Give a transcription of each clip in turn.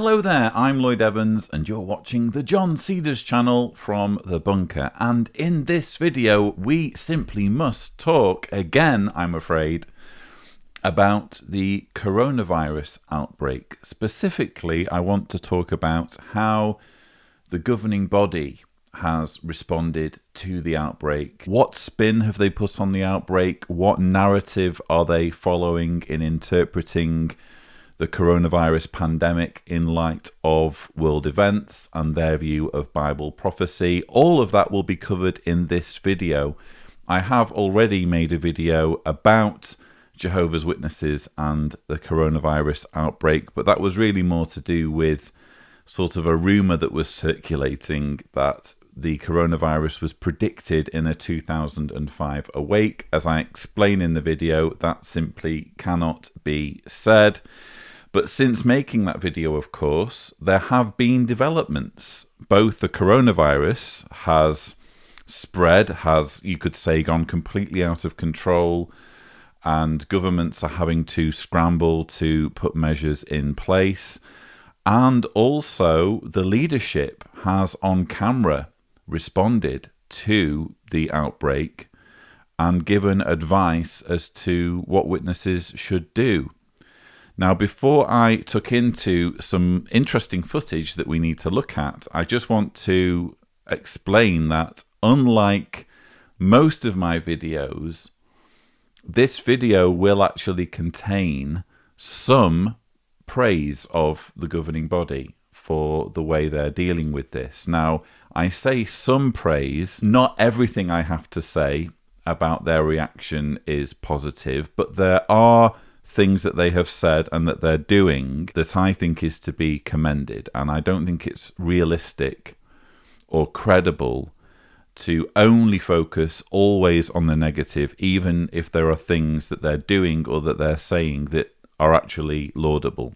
Hello there, I'm Lloyd Evans and you're watching the John Cedars channel from the bunker, and in this video we simply must talk again, I'm afraid, about the coronavirus outbreak. Specifically, I want to talk about how the governing body has responded to the outbreak. What spin have they put on the outbreak? What narrative are they following in interpreting the coronavirus pandemic in light of world events and their view of Bible prophecy? All of that will be covered in this video. I have already made a video about Jehovah's Witnesses and the coronavirus outbreak, but that was really more to do with sort of a rumor that was circulating that the coronavirus was predicted in a 2005 awake. As I explain in the video, that simply cannot be said. But since making that video, of course, there have been developments. Both the coronavirus has spread, has, you could say, gone completely out of control, and governments are having to scramble to put measures in place. And also the leadership has on camera responded to the outbreak and given advice as to what witnesses should do. Now, before I tuck into some interesting footage that we need to look at, I just want to explain that unlike most of my videos, this video will actually contain some praise of the governing body for the way they're dealing with this. Now, I say some praise. Not everything I have to say about their reaction is positive, but there are things that they have said and that they're doing that I think is to be commended. And I don't think it's realistic or credible to only focus always on the negative, even if there are things that they're doing or that they're saying that are actually laudable.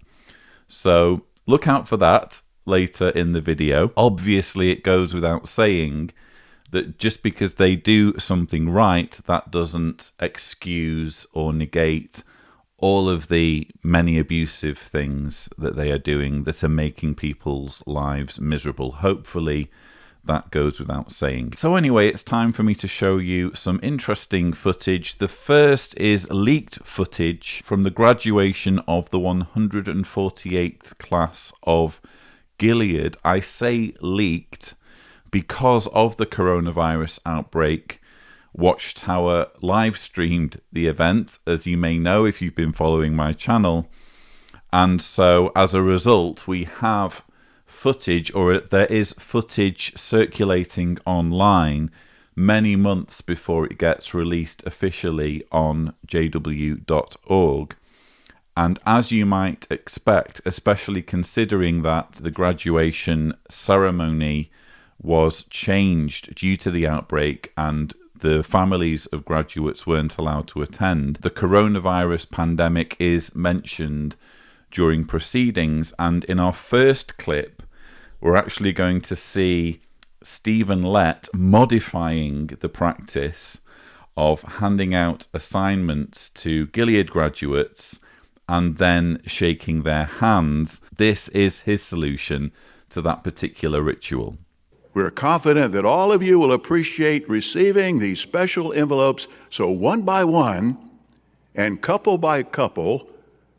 So look out for that later in the video. Obviously, it goes without saying that just because they do something right, that doesn't excuse or negate all of the many abusive things that they are doing that are making people's lives miserable. Hopefully, that goes without saying. So anyway, it's time for me to show you some interesting footage. The first is leaked footage from the graduation of the 148th class of Gilead. I say leaked because of the coronavirus outbreak. Watchtower live streamed the event, as you may know if you've been following my channel. And so as a result, we have footage, or there is footage circulating online many months before it gets released officially on jw.org. And as you might expect, especially considering that the graduation ceremony was changed due to the outbreak and the families of graduates weren't allowed to attend, the coronavirus pandemic is mentioned during proceedings. And in our first clip, we're actually going to see Stephen Lett modifying the practice of handing out assignments to Gilead graduates and then shaking their hands. This is his solution to that particular ritual. We're confident that all of you will appreciate receiving these special envelopes. So one by one and couple by couple,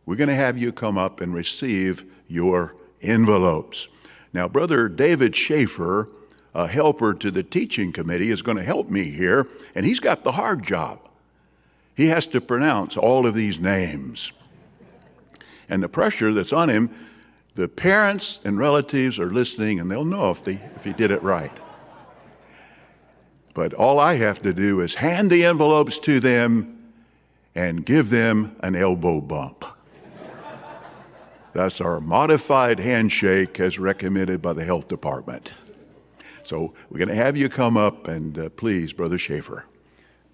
we're going to have you come up and receive your envelopes. Now, Brother David Schaefer, a helper to the teaching committee, is going to help me here, and he's got the hard job. He has to pronounce all of these names. And the pressure that's on him, the parents and relatives are listening, and they'll know if he did it right. But all I have to do is hand the envelopes to them and give them an elbow bump. That's our modified handshake as recommended by the health department. So we're going to have you come up, and please, Brother Schaefer.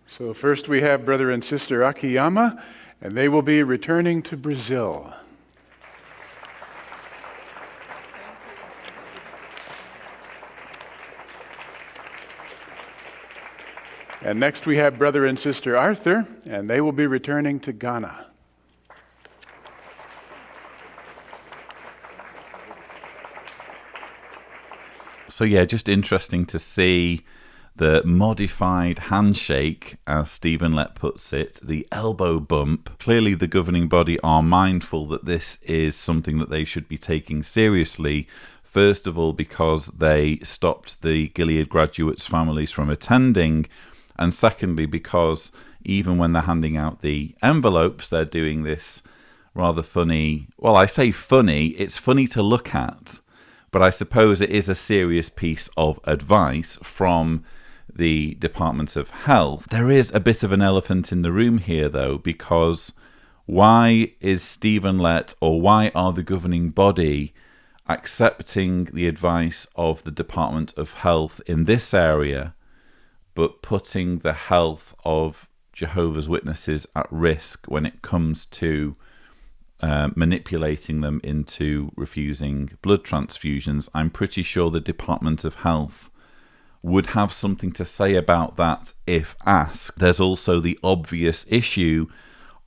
So first we have Brother and Sister Akiyama, and they will be returning to Brazil. And next we have Brother and Sister Arthur, and they will be returning to Ghana. So yeah, just interesting to see the modified handshake, as Stephen Lett puts it, the elbow bump. Clearly the governing body are mindful that this is something that they should be taking seriously. First of all, because they stopped the Gilead graduates' families from attending, and secondly, because even when they're handing out the envelopes, they're doing this rather funny, well, I say funny, it's funny to look at, but I suppose it is a serious piece of advice from the Department of Health. There is a bit of an elephant in the room here, though, because why is Stephen Lett, or why are the governing body accepting the advice of the Department of Health in this area, but putting the health of Jehovah's Witnesses at risk when it comes to manipulating them into refusing blood transfusions? I'm pretty sure the Department of Health would have something to say about that if asked. There's also the obvious issue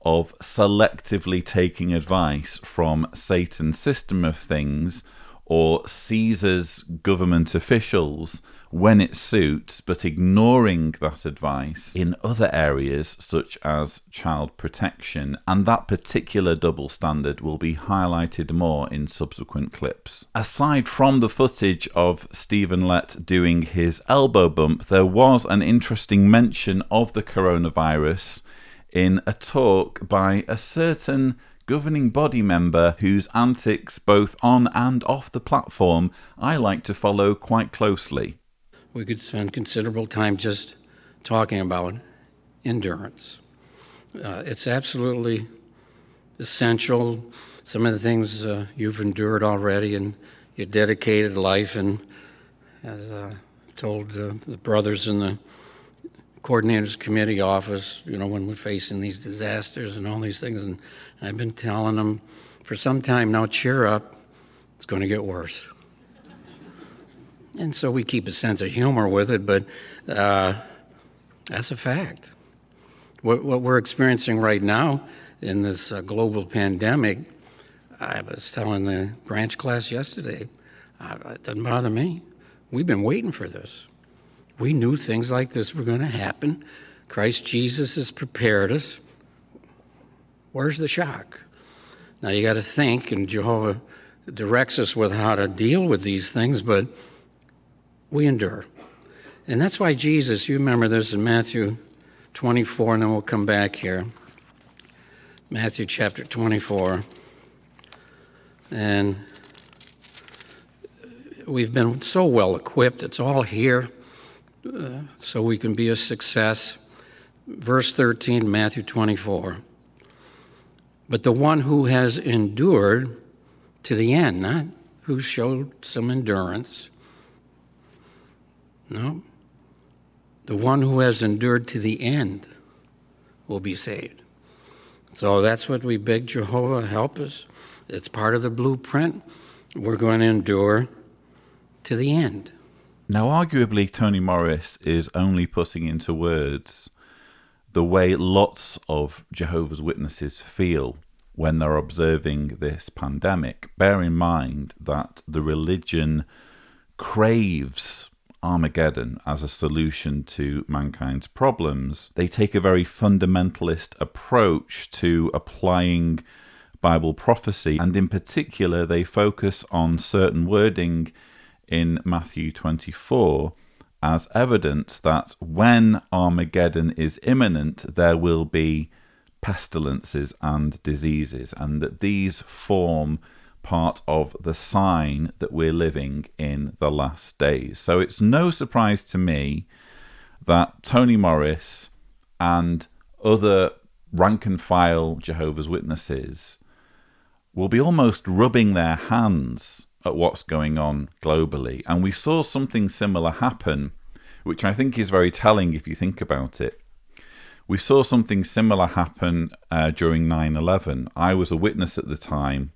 of selectively taking advice from Satan's system of things or Caesar's government officials when it suits, but ignoring that advice in other areas such as child protection, and that particular double standard will be highlighted more in subsequent clips. Aside from the footage of Stephen Lett doing his elbow bump, there was an interesting mention of the coronavirus in a talk by a certain governing body member whose antics both on and off the platform I like to follow quite closely. We could spend considerable time just talking about endurance. It's absolutely essential. Some of the things you've endured already in your dedicated life, and as told the brothers in the coordinators committee office, when we're facing these disasters and all these things, and I've been telling them for some time now, cheer up, it's going to get worse. And so we keep a sense of humor with it, but that's a fact. What we're experiencing right now in this global pandemic, I was telling the branch class yesterday, it doesn't bother me. We've been waiting for this. We knew things like this were going to happen. Christ Jesus has prepared us. Where's the shock? Now you got to think, and Jehovah directs us with how to deal with these things, but we endure. And that's why Jesus, you remember this in Matthew 24, and then we'll come back here. Matthew chapter 24. And we've been so well equipped. It's all here so we can be a success. Verse 13, Matthew 24. But the one who has endured to the end, not who showed some endurance. No. The one who has endured to the end will be saved. So that's what we beg Jehovah, help us. It's part of the blueprint. We're going to endure to the end. Now, arguably, Tony Morris is only putting into words the way lots of Jehovah's Witnesses feel when they're observing this pandemic. Bear in mind that the religion craves Armageddon as a solution to mankind's problems. They take a very fundamentalist approach to applying Bible prophecy, and in particular they focus on certain wording in Matthew 24 as evidence that when Armageddon is imminent, there will be pestilences and diseases, and that these form part of the sign that we're living in the last days. So it's no surprise to me that Tony Morris and other rank and file Jehovah's Witnesses will be almost rubbing their hands at what's going on globally. And we saw something similar happen, which I think is very telling if you think about it. We saw something similar happen during 9/11. I was a witness at the time,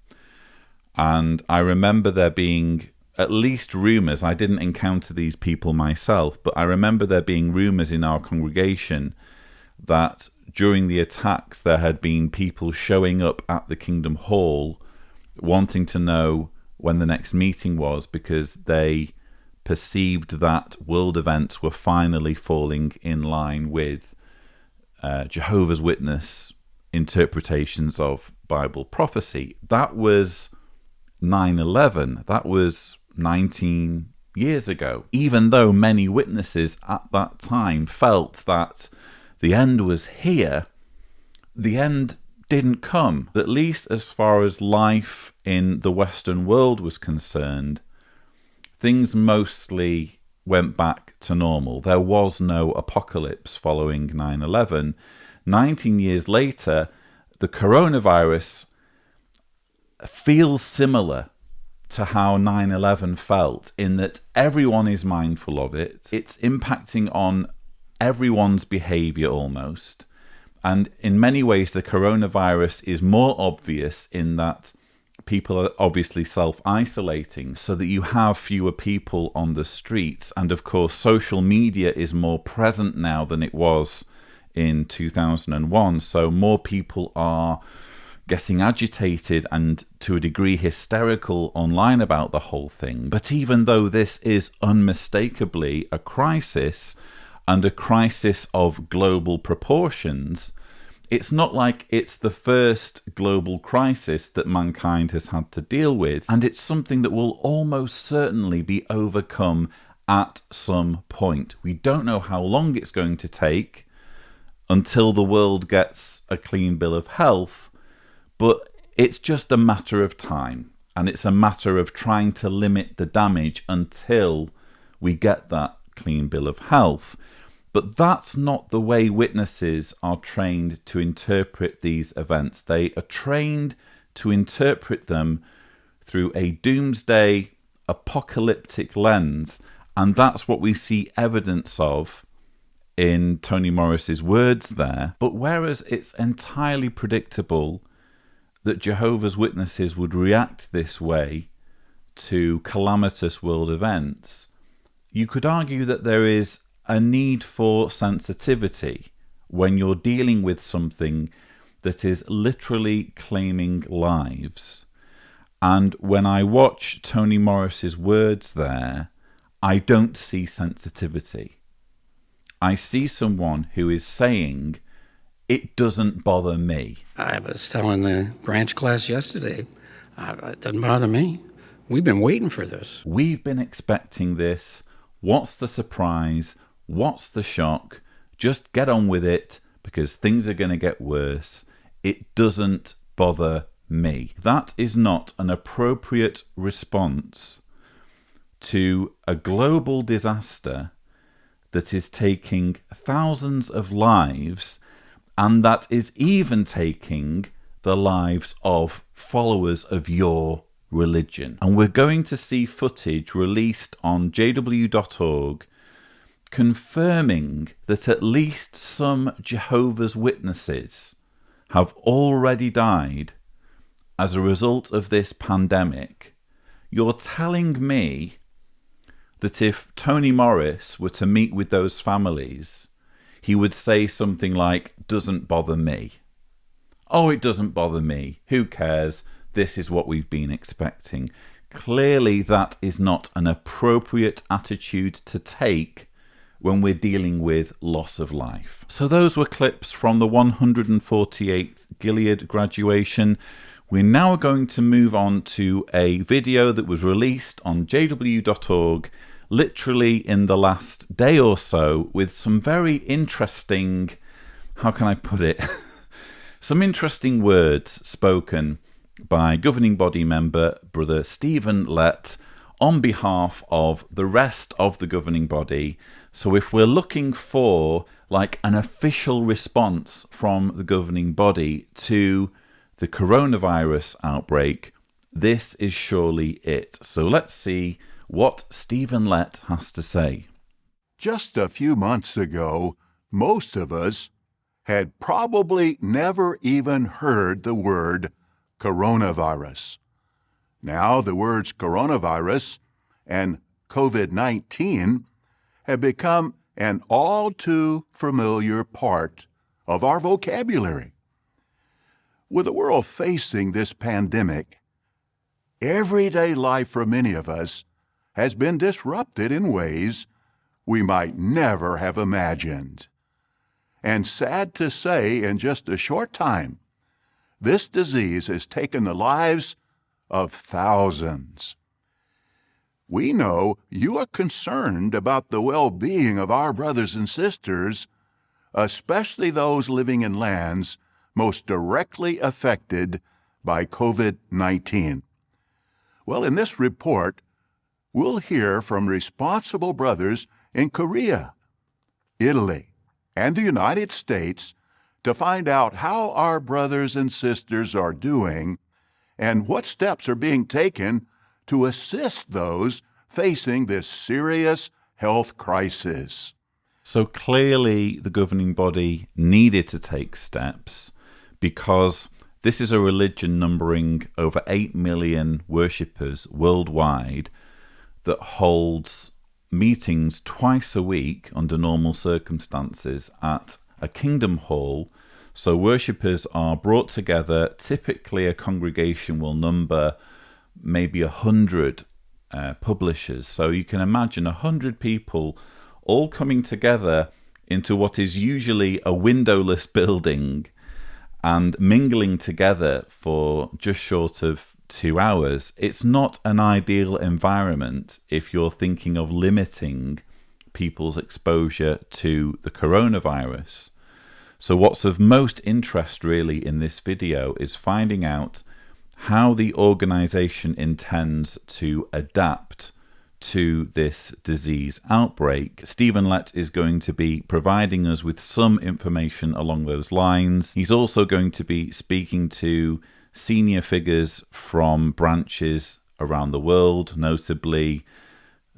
and I remember there being at least rumours. I didn't encounter these people myself, but I remember there being rumours in our congregation that during the attacks there had been people showing up at the Kingdom Hall wanting to know when the next meeting was, because they perceived that world events were finally falling in line with Jehovah's Witness interpretations of Bible prophecy. That was 9/11. That was 19 years ago. Even though many witnesses at that time felt that the end was here, the end didn't come. At least as far as life in the Western world was concerned, things mostly went back to normal. There was no apocalypse following 9/11. 19 years later, the coronavirus feels similar to how 9/11 felt, in that everyone is mindful of it. It's impacting on everyone's behavior almost. And in many ways, the coronavirus is more obvious in that people are obviously self-isolating so that you have fewer people on the streets. And of course, social media is more present now than it was in 2001. So more people are getting agitated and to a degree hysterical online about the whole thing. But even though this is unmistakably a crisis, and a crisis of global proportions, it's not like it's the first global crisis that mankind has had to deal with, and it's something that will almost certainly be overcome at some point. We don't know how long it's going to take until the world gets a clean bill of health, but it's just a matter of time, and it's a matter of trying to limit the damage until we get that clean bill of health. But that's not the way witnesses are trained to interpret these events. They are trained to interpret them through a doomsday apocalyptic lens, and that's what we see evidence of in Tony Morris's words there. But whereas it's entirely predictable that Jehovah's Witnesses would react this way to calamitous world events, you could argue that there is a need for sensitivity when you're dealing with something that is literally claiming lives. And when I watch Tony Morris's words there, I don't see sensitivity. I see someone who is saying, it doesn't bother me. I was telling the branch class yesterday, it doesn't bother me. We've been waiting for this. We've been expecting this. What's the surprise? What's the shock? Just get on with it, because things are going to get worse. It doesn't bother me. That is not an appropriate response to a global disaster that is taking thousands of lives, and that is even taking the lives of followers of your religion. And we're going to see footage released on jw.org confirming that at least some Jehovah's Witnesses have already died as a result of this pandemic. You're telling me that if Tony Morris were to meet with those families, he would say something like, doesn't bother me. Oh, it doesn't bother me. Who cares? This is what we've been expecting. Clearly, that is not an appropriate attitude to take when we're dealing with loss of life. So those were clips from the 148th Gilead graduation. We're now going to move on to a video that was released on jw.org literally in the last day or so, with some very interesting, how can I put it, some interesting words spoken by governing body member Brother Stephen Lett on behalf of the rest of the governing body. So if we're looking for like an official response from the governing body to the coronavirus outbreak, this is surely it. So let's see what Stephen Lett has to say. Just a few months ago, most of us had probably never even heard the word coronavirus. Now the words coronavirus and COVID-19 have become an all too familiar part of our vocabulary. With the world facing this pandemic, everyday life for many of us has been disrupted in ways we might never have imagined. And sad to say, in just a short time, this disease has taken the lives of thousands. We know you are concerned about the well-being of our brothers and sisters, especially those living in lands most directly affected by COVID-19. Well, in this report, we'll hear from responsible brothers in Korea, Italy, and the United States to find out how our brothers and sisters are doing and what steps are being taken to assist those facing this serious health crisis. So clearly the governing body needed to take steps because this is a religion numbering over 8 million worshippers worldwide that holds meetings twice a week under normal circumstances at a kingdom hall. So worshippers are brought together. Typically a congregation will number maybe 100 publishers. So you can imagine 100 people all coming together into what is usually a windowless building and mingling together for just short of 2 hours. It's not an ideal environment if you're thinking of limiting people's exposure to the coronavirus. So what's of most interest really in this video is finding out how the organization intends to adapt to this disease outbreak. Stephen Lett is going to be providing us with some information along those lines. He's also going to be speaking to senior figures from branches around the world, notably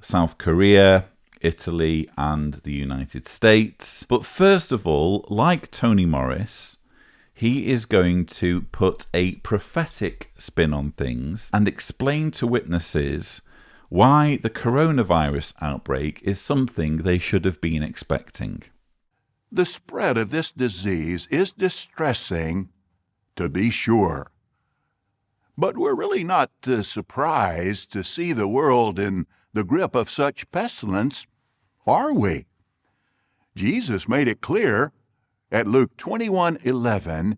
South Korea, Italy, and the United States. But first of all, like Tony Morris, he is going to put a prophetic spin on things and explain to witnesses why the coronavirus outbreak is something they should have been expecting. The spread of this disease is distressing, to be sure. But we're really not surprised to see the world in the grip of such pestilence, are we? Jesus made it clear at Luke 21:11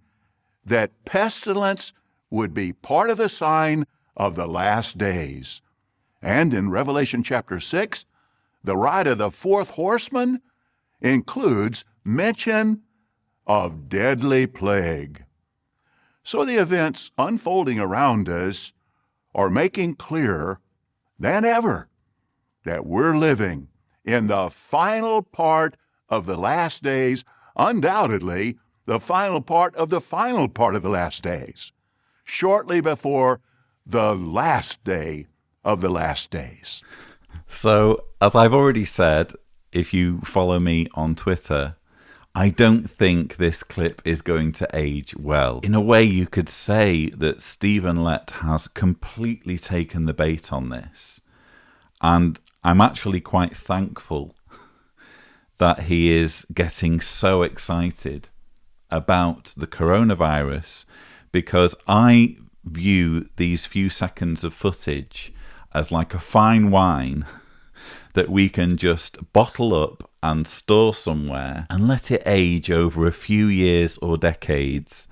that pestilence would be part of the sign of the last days. And in Revelation chapter 6, the ride of the fourth horseman includes mention of deadly plague. So the events unfolding around us are making clearer than ever that we're living in the final part of the last days, undoubtedly the final part of the last days, shortly before the last day of the last days. So, as I've already said, if you follow me on Twitter, I don't think this clip is going to age well. In a way, you could say that Stephen Lett has completely taken the bait on this. And I'm actually quite thankful that he is getting so excited about the coronavirus, because I view these few seconds of footage as like a fine wine that we can just bottle up and store somewhere and let it age over a few years or decades.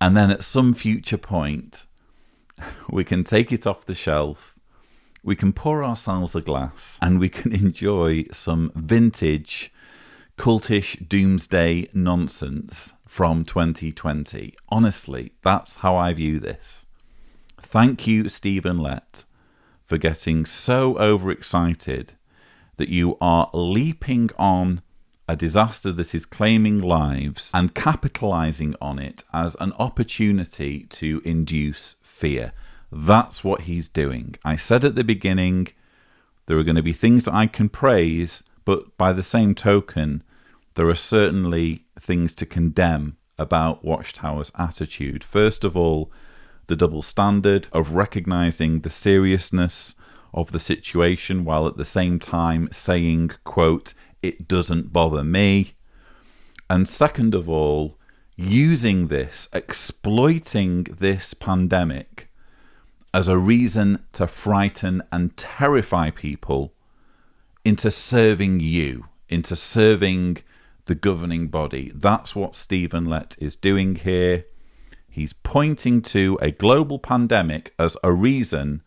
And then at some future point, we can take it off the shelf, we can pour ourselves a glass, and we can enjoy some vintage, cultish doomsday nonsense from 2020. Honestly, that's how I view this. Thank you, Stephen Lett, for getting so overexcited that you are leaping on a disaster that is claiming lives and capitalizing on it as an opportunity to induce fear. That's what he's doing. I said at the beginning, there are going to be things that I can praise, but by the same token, there are certainly things to condemn about Watchtower's attitude. First of all, the double standard of recognizing the seriousness of the situation while at the same time saying, quote, "it doesn't bother me." And second of all, using this, exploiting this pandemic as a reason to frighten and terrify people into serving you, into serving the governing body. That's what Stephen Lett is doing here. He's pointing to a global pandemic as a reason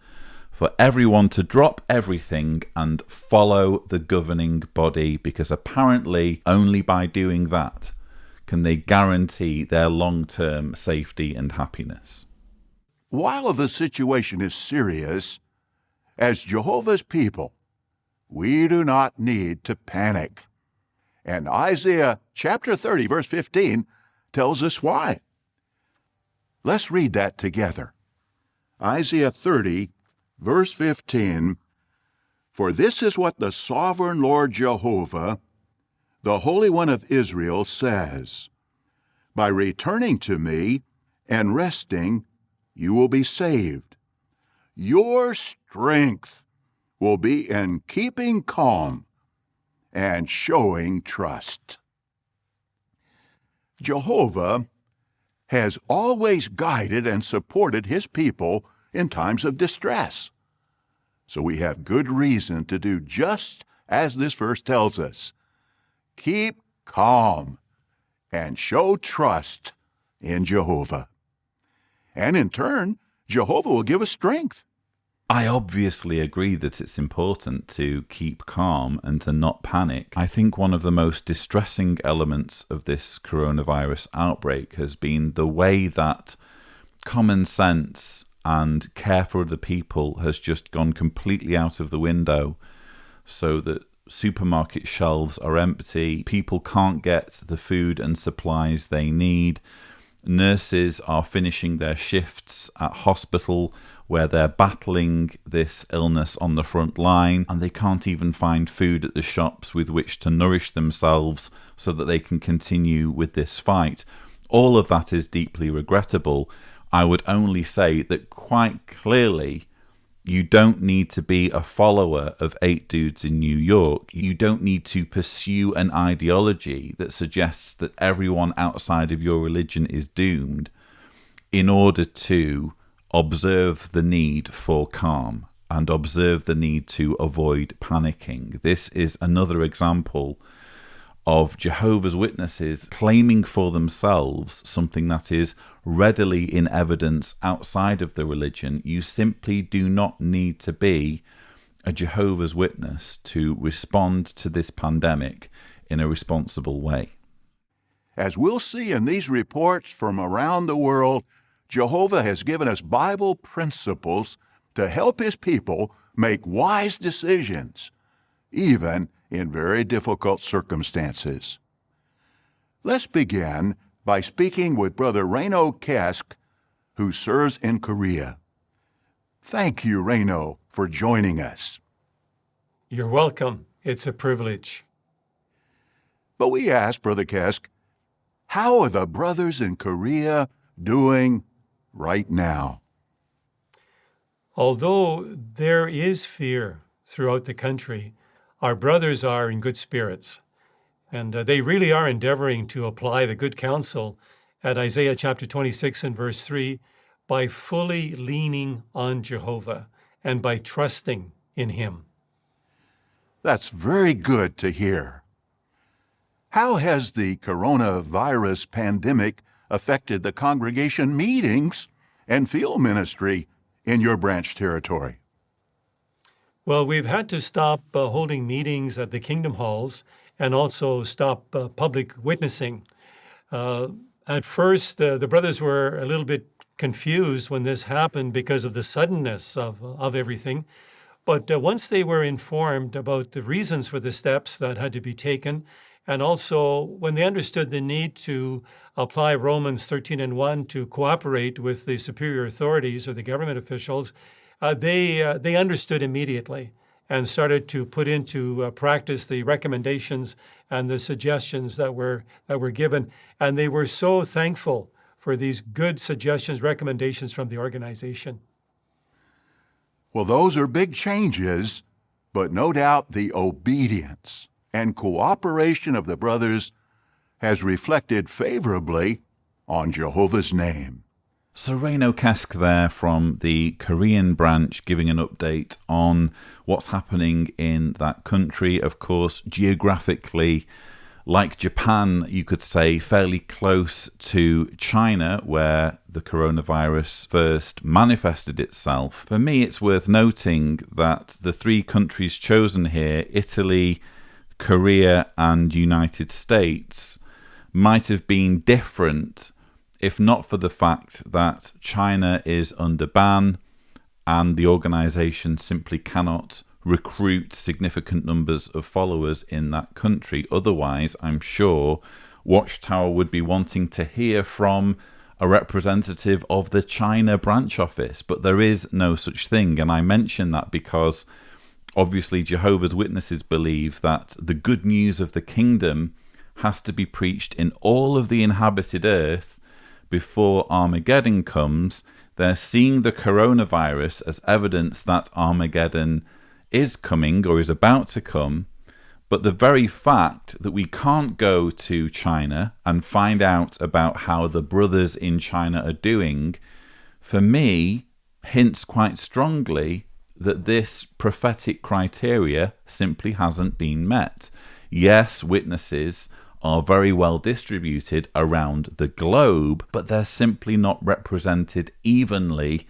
for everyone to drop everything and follow the governing body, because apparently only by doing that can they guarantee their long-term safety and happiness. While the situation is serious, as Jehovah's people, we do not need to panic. And Isaiah chapter 30, verse 15 tells us why. Let's read that together. Isaiah 30, verse 15, "For this is what the sovereign Lord Jehovah, the Holy One of Israel, says, By returning to me and resting, you will be saved. Your strength will be in keeping calm and showing trust." Jehovah has always guided and supported his people in times of distress. So we have good reason to do just as this verse tells us. Keep calm and show trust in Jehovah. And in turn, Jehovah will give us strength. I obviously agree that it's important to keep calm and to not panic. I think one of the most distressing elements of this coronavirus outbreak has been the way that common sense and care for other people has just gone completely out of the window, so that supermarket shelves are empty, people can't get the food and supplies they need, nurses are finishing their shifts at hospital where they're battling this illness on the front line, and they can't even find food at the shops with which to nourish themselves so that they can continue with this fight. All of that is deeply regrettable. I would only say that quite clearly, you don't need to be a follower of 8 Dudes in New York. You don't need to pursue an ideology that suggests that everyone outside of your religion is doomed in order to observe the need for calm and observe the need to avoid panicking. This is another example of Jehovah's Witnesses claiming for themselves something that is readily in evidence outside of the religion. You simply do not need to be a Jehovah's Witness to respond to this pandemic in a responsible way. As we'll see in these reports from around the world, Jehovah has given us Bible principles to help his people make wise decisions, even in very difficult circumstances. Let's begin by speaking with Brother Reno Kesk, who serves in Korea. Thank you, Reno, for joining us. You're welcome. It's a privilege. But we asked Brother Kesk, how are the brothers in Korea doing right now? Although there is fear throughout the country, our brothers are in good spirits, and they really are endeavoring to apply the good counsel at Isaiah chapter 26 and verse 3 by fully leaning on Jehovah and by trusting in him. That's very good to hear. How has the coronavirus pandemic affected the congregation meetings and field ministry in your branch territory? Well, we've had to stop holding meetings at the Kingdom Halls and also stop public witnessing. At first, the brothers were a little bit confused when this happened because of the suddenness of everything. But once they were informed about the reasons for the steps that had to be taken, and also when they understood the need to apply Romans 13:1 to cooperate with the superior authorities or the government officials, they understood immediately and started to put into practice the recommendations and the suggestions that were given. And they were so thankful for these good suggestions, recommendations from the organization. Well, those are big changes, but no doubt the obedience and cooperation of the brothers has reflected favorably on Jehovah's name. So Reino Kesk there from the Korean branch giving an update on what's happening in that country. Of course, geographically, like Japan, you could say fairly close to China, where the coronavirus first manifested itself. For me, it's worth noting that the three countries chosen here, Italy, Korea and United States, might have been different if not for the fact that China is under ban and the organization simply cannot recruit significant numbers of followers in that country. Otherwise, I'm sure Watchtower would be wanting to hear from a representative of the China branch office, but there is no such thing. And I mention that because obviously Jehovah's Witnesses believe that the good news of the kingdom has to be preached in all of the inhabited earth before Armageddon comes. They're seeing the coronavirus as evidence that Armageddon is coming or is about to come. But the very fact that we can't go to China and find out about how the brothers in China are doing, for me, hints quite strongly that this prophetic criteria simply hasn't been met. Yes, witnesses are very well distributed around the globe, but they're simply not represented evenly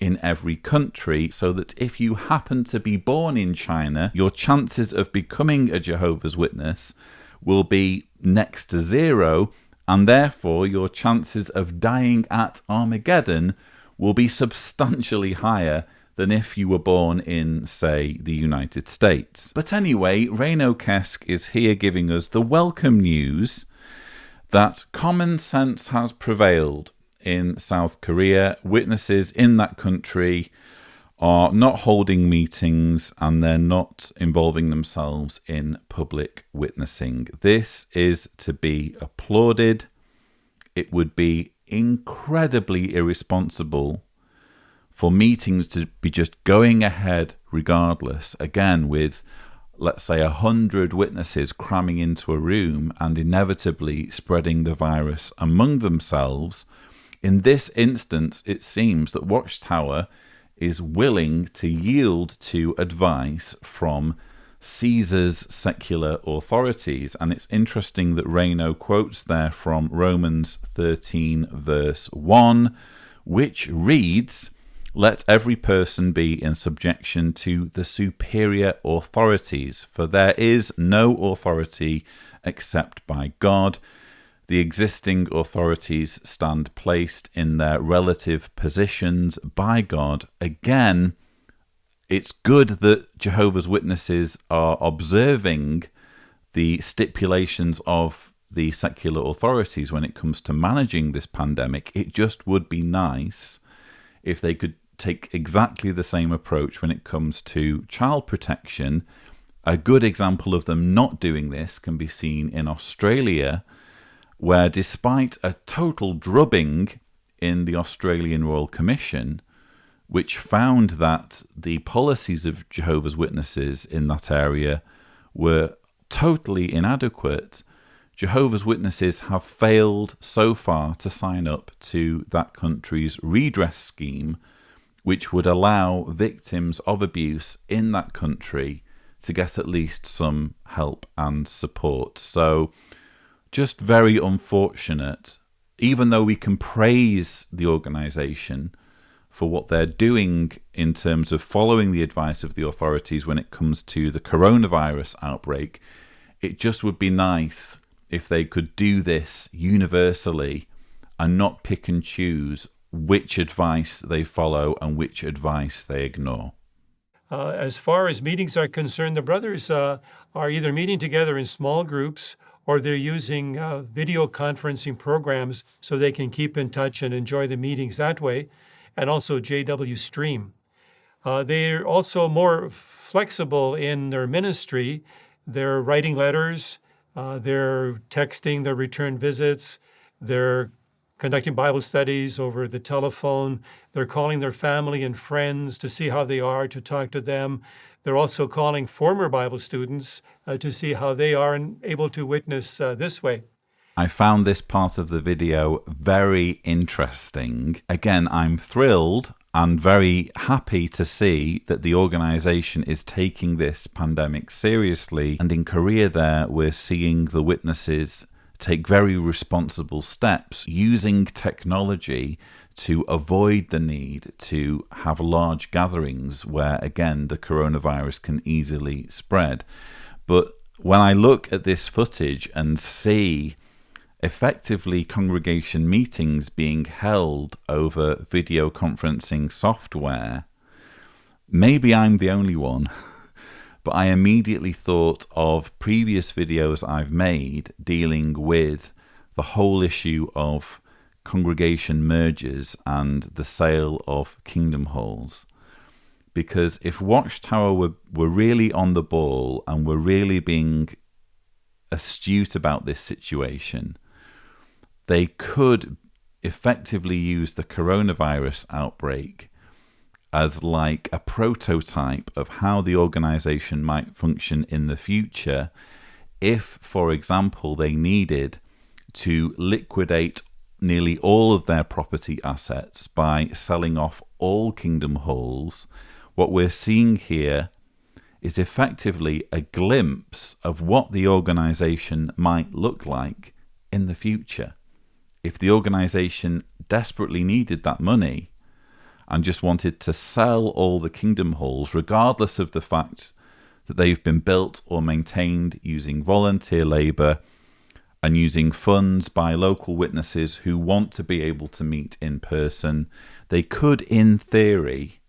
in every country, so that if you happen to be born in China, your chances of becoming a Jehovah's Witness will be next to zero, and therefore your chances of dying at Armageddon will be substantially higher than if you were born in, say, the United States. But anyway, Reino Kesk is here giving us the welcome news that common sense has prevailed in South Korea. Witnesses in that country are not holding meetings and they're not involving themselves in public witnessing. This is to be applauded. It would be incredibly irresponsible for meetings to be just going ahead regardless, again with, let's say, 100 witnesses cramming into a room and inevitably spreading the virus among themselves. In this instance, it seems that Watchtower is willing to yield to advice from Caesar's secular authorities. And it's interesting that Reino quotes there from Romans 13 verse 1, which reads, "Let every person be in subjection to the superior authorities, for there is no authority except by God. The existing authorities stand placed in their relative positions by God." Again, it's good that Jehovah's Witnesses are observing the stipulations of the secular authorities when it comes to managing this pandemic. It just would be nice if they could take exactly the same approach when it comes to child protection. A good example of them not doing this can be seen in Australia, where despite a total drubbing in the Australian Royal Commission, which found that the policies of Jehovah's Witnesses in that area were totally inadequate, Jehovah's Witnesses have failed so far to sign up to that country's redress scheme, which would allow victims of abuse in that country to get at least some help and support. So just very unfortunate. Even though we can praise the organization for what they're doing in terms of following the advice of the authorities when it comes to the coronavirus outbreak, it just would be nice if they could do this universally and not pick and choose which advice they follow and which advice they ignore. As far as meetings are concerned, the brothers are either meeting together in small groups or they're using video conferencing programs so they can keep in touch and enjoy the meetings that way, and also JW Stream. They're also more flexible in their ministry. They're writing letters, they're texting their return visits, they're conducting Bible studies over the telephone. They're calling their family and friends to see how they are, to talk to them. They're also calling former Bible students to see how they are and able to witness this way. I found this part of the video very interesting. Again, I'm thrilled and very happy to see that the organization is taking this pandemic seriously. And in Korea there, we're seeing the witnesses take very responsible steps using technology to avoid the need to have large gatherings where, again, the coronavirus can easily spread. But when I look at this footage and see effectively congregation meetings being held over video conferencing software, maybe I'm the only one, but I immediately thought of previous videos I've made dealing with the whole issue of congregation mergers and the sale of kingdom halls. Because if Watchtower were really on the ball and were really being astute about this situation, they could effectively use the coronavirus outbreak as like a prototype of how the organization might function in the future if, for example, they needed to liquidate nearly all of their property assets by selling off all kingdom halls. What we're seeing here is effectively a glimpse of what the organization might look like in the future. If the organization desperately needed that money and just wanted to sell all the kingdom halls, regardless of the fact that they've been built or maintained using volunteer labor and using funds by local witnesses who want to be able to meet in person, they could, in theory,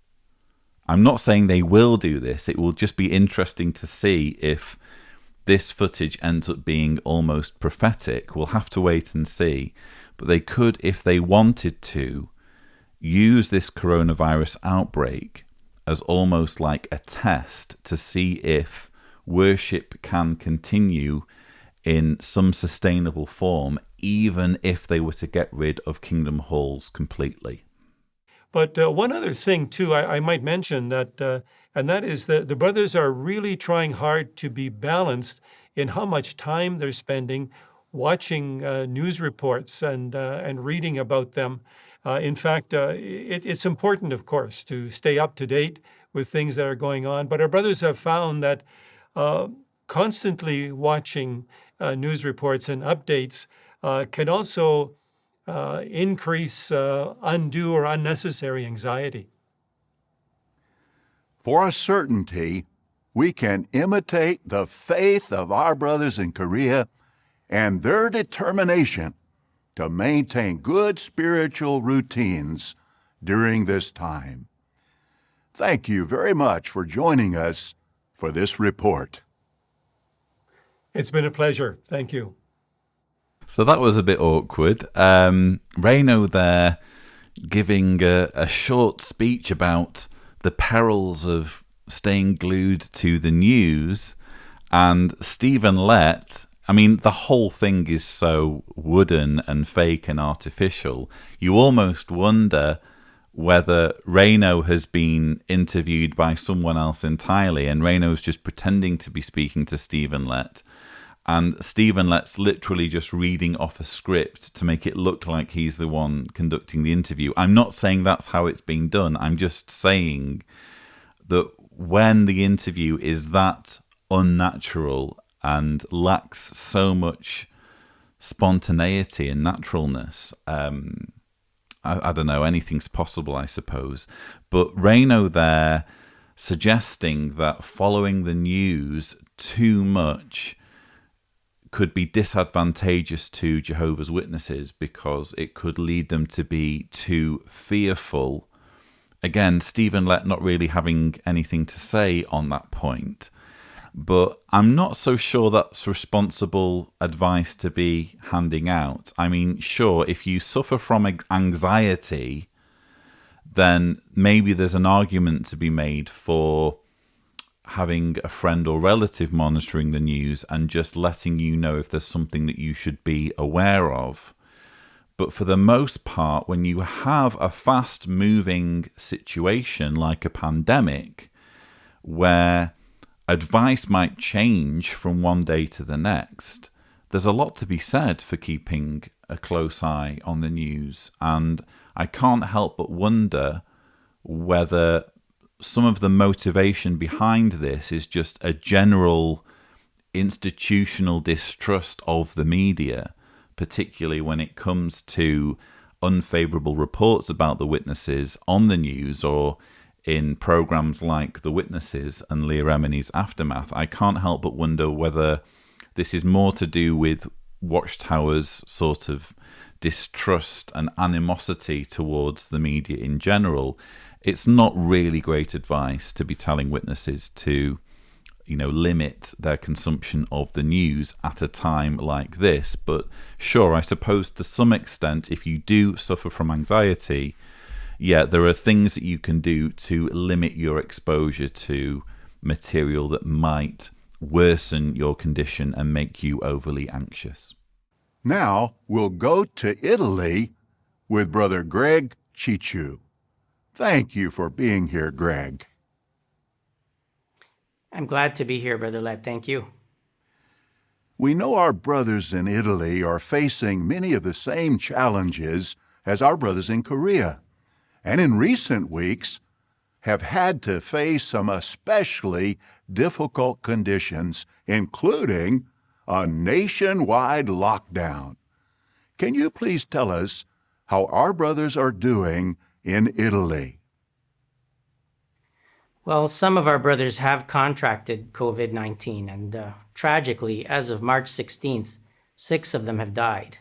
I'm not saying they will do this, it will just be interesting to see if this footage ends up being almost prophetic. We'll have to wait and see. But they could, if they wanted to, use this coronavirus outbreak as almost like a test to see if worship can continue in some sustainable form, even if they were to get rid of kingdom halls completely. But one other thing, too, I might mention that, and that is that the brothers are really trying hard to be balanced in how much time they're spending watching news reports and reading about them. In fact, it's important, of course, to stay up to date with things that are going on. But our brothers have found that constantly watching news reports and updates can also increase undue or unnecessary anxiety. For a certainty, we can imitate the faith of our brothers in Korea and their determination to maintain good spiritual routines during this time. Thank you very much for joining us for this report. It's been a pleasure. Thank you. So that was a bit awkward. Reno there giving a short speech about the perils of staying glued to the news, and Stephen Lett, I mean, the whole thing is so wooden and fake and artificial. You almost wonder whether Reno has been interviewed by someone else entirely, and Reno's just pretending to be speaking to Stephen Lett. And Stephen Lett's literally just reading off a script to make it look like he's the one conducting the interview. I'm not saying that's how it's being done. I'm just saying that when the interview is that unnatural and lacks so much spontaneity and naturalness, I don't know, anything's possible, I suppose. But Reno there suggesting that following the news too much could be disadvantageous to Jehovah's Witnesses because it could lead them to be too fearful. Again, Stephen Lett not really having anything to say on that point. But I'm not so sure that's responsible advice to be handing out. I mean, sure, if you suffer from anxiety, then maybe there's an argument to be made for having a friend or relative monitoring the news and just letting you know if there's something that you should be aware of. But for the most part, when you have a fast-moving situation like a pandemic, where advice might change from one day to the next, there's a lot to be said for keeping a close eye on the news, and I can't help but wonder whether some of the motivation behind this is just a general institutional distrust of the media, particularly when it comes to unfavorable reports about the witnesses on the news or in programs like The Witnesses and Leah Remini's Aftermath. I can't help but wonder whether this is more to do with Watchtower's sort of distrust and animosity towards the media in general. It's not really great advice to be telling witnesses to, limit their consumption of the news at a time like this. But sure, I suppose to some extent, if you do suffer from anxiety, there are things that you can do to limit your exposure to material that might worsen your condition and make you overly anxious. Now we'll go to Italy with Brother Greg Chichu. Thank you for being here, Greg. I'm glad to be here, Brother Led. Thank you. We know our brothers in Italy are facing many of the same challenges as our brothers in Korea, and in recent weeks have had to face some especially difficult conditions, including a nationwide lockdown. Can you please tell us how our brothers are doing in Italy? Well, some of our brothers have contracted COVID-19, and tragically, as of March 16th, 6 of them have died.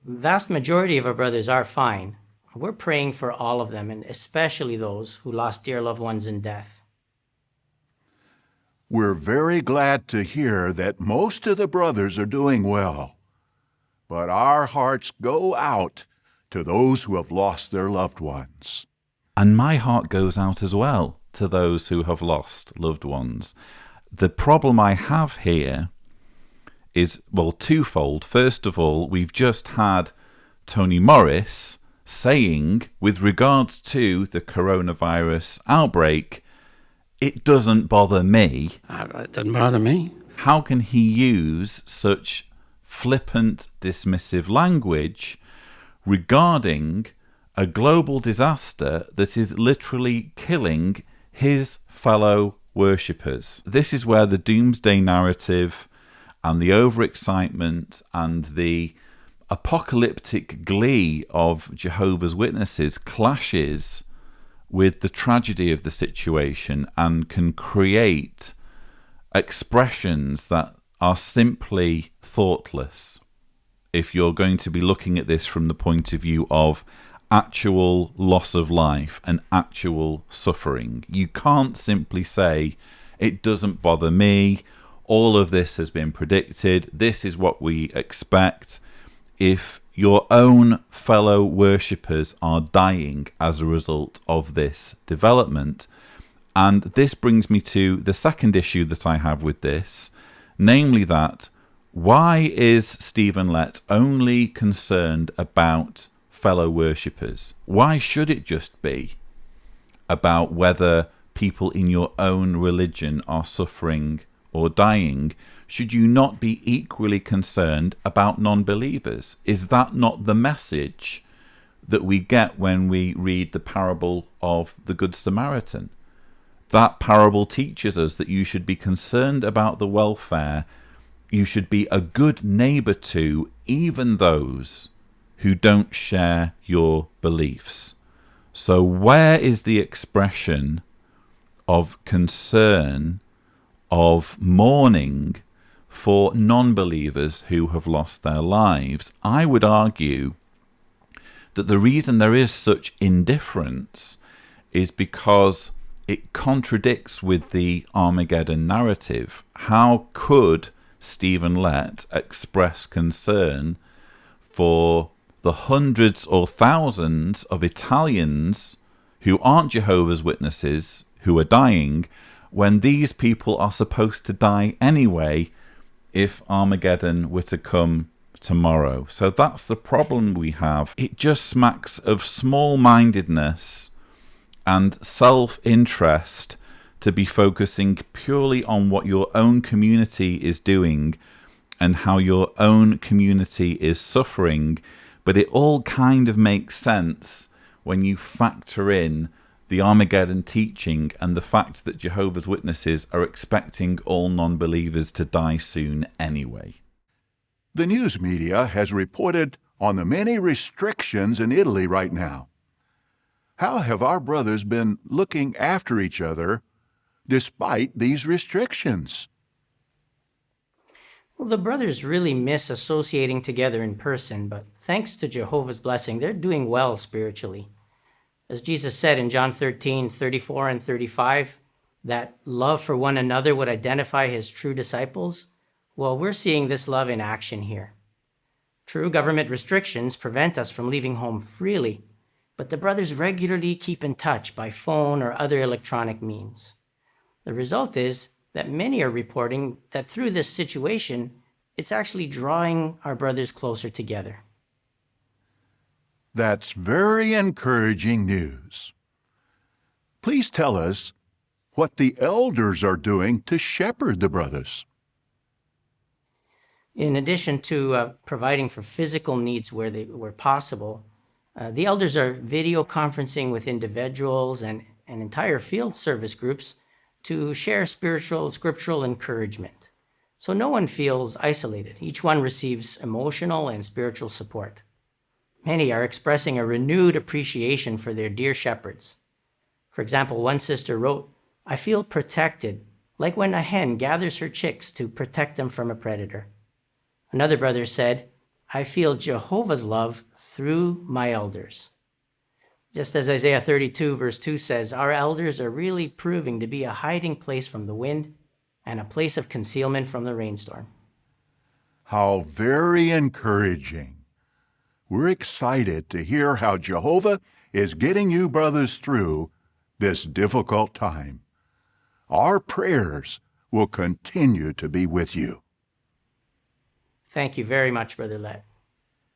The vast majority of our brothers are fine. We're praying for all of them, and especially those who lost dear loved ones in death. We're very glad to hear that most of the brothers are doing well, but our hearts go out to those who have lost their loved ones. And my heart goes out as well to those who have lost loved ones. The problem I have here is, twofold. First of all, we've just had Tony Morris saying, with regards to the coronavirus outbreak, it doesn't bother me. It doesn't bother me. How can he use such flippant, dismissive language regarding a global disaster that is literally killing his fellow worshippers? This is where the doomsday narrative and the overexcitement and the apocalyptic glee of Jehovah's Witnesses clashes with the tragedy of the situation and can create expressions that are simply thoughtless if you're going to be looking at this from the point of view of actual loss of life and actual suffering. You can't simply say, it doesn't bother me, all of this has been predicted, this is what we expect, if your own fellow worshippers are dying as a result of this development. And this brings me to the second issue that I have with this, namely that why is Stephen Lett only concerned about fellow worshippers? Why should it just be about whether people in your own religion are suffering or dying? Should you not be equally concerned about non-believers? Is that not the message that we get when we read the parable of the Good Samaritan? That parable teaches us that you should be concerned about the welfare. You should be a good neighbor to even those who don't share your beliefs. So where is the expression of concern, of mourning for non-believers who have lost their lives? I would argue that the reason there is such indifference is because it contradicts with the Armageddon narrative. How could Stephen Lett express concern for the hundreds or thousands of Italians who aren't Jehovah's Witnesses who are dying, when these people are supposed to die anyway if Armageddon were to come tomorrow? So that's the problem we have. It just smacks of small-mindedness and self-interest to be focusing purely on what your own community is doing and how your own community is suffering, but it all kind of makes sense when you factor in the Armageddon teaching and the fact that Jehovah's Witnesses are expecting all non-believers to die soon anyway. The news media has reported on the many restrictions in Italy right now. How have our brothers been looking after each other despite these restrictions? Well, the brothers really miss associating together in person, but thanks to Jehovah's blessing, they're doing well spiritually. As Jesus said in John 13:34 and 35, that love for one another would identify his true disciples. Well, we're seeing this love in action here. True, government restrictions prevent us from leaving home freely, but the brothers regularly keep in touch by phone or other electronic means. The result is that many are reporting that through this situation, it's actually drawing our brothers closer together. That's very encouraging news. Please tell us what the elders are doing to shepherd the brothers. In addition to providing for physical needs where possible, the elders are video conferencing with individuals and entire field service groups to share scriptural encouragement. So no one feels isolated. Each one receives emotional and spiritual support. Many are expressing a renewed appreciation for their dear shepherds. For example, one sister wrote, "I feel protected, like when a hen gathers her chicks to protect them from a predator." Another brother said, "I feel Jehovah's love through my elders." Just as Isaiah 32 verse 2 says, our elders are really proving to be a hiding place from the wind and a place of concealment from the rainstorm. How very encouraging. We're excited to hear how Jehovah is getting you brothers through this difficult time. Our prayers will continue to be with you. Thank you very much, Brother Lett.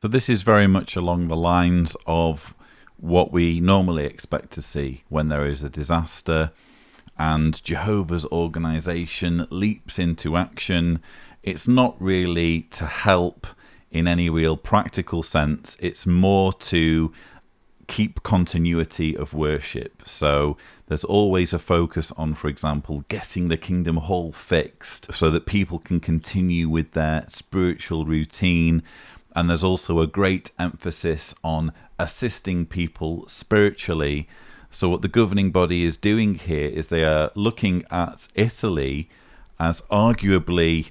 So this is very much along the lines of what we normally expect to see when there is a disaster and Jehovah's organization leaps into action. It's not really to help in any real practical sense. It's more to keep continuity of worship. So there's always a focus on, for example, getting the Kingdom Hall fixed so that people can continue with their spiritual routine. And there's also a great emphasis on assisting people spiritually. So what the governing body is doing here is they are looking at Italy as arguably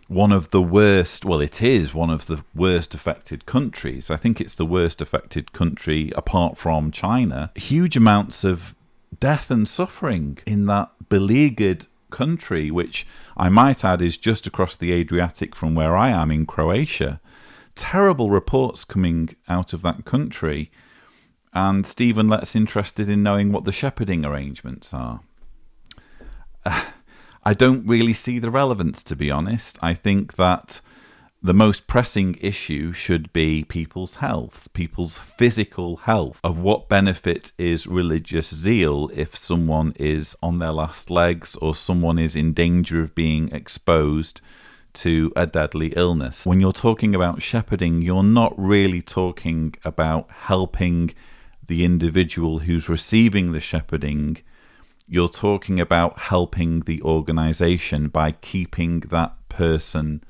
one of the worst, well, it is one of the worst affected countries. I think it's the worst affected country apart from China. Huge amounts of death and suffering in that beleaguered country, which I might add is just across the Adriatic from where I am in Croatia. Terrible reports coming out of that country. And Stephen Lett's interested in knowing what the shepherding arrangements are. I don't really see the relevance, to be honest. I think that the most pressing issue should be people's health, people's physical health. Of what benefit is religious zeal if someone is on their last legs or someone is in danger of being exposed to a deadly illness? When you're talking about shepherding, you're not really talking about helping the individual who's receiving the shepherding. You're talking about helping the organization by keeping that person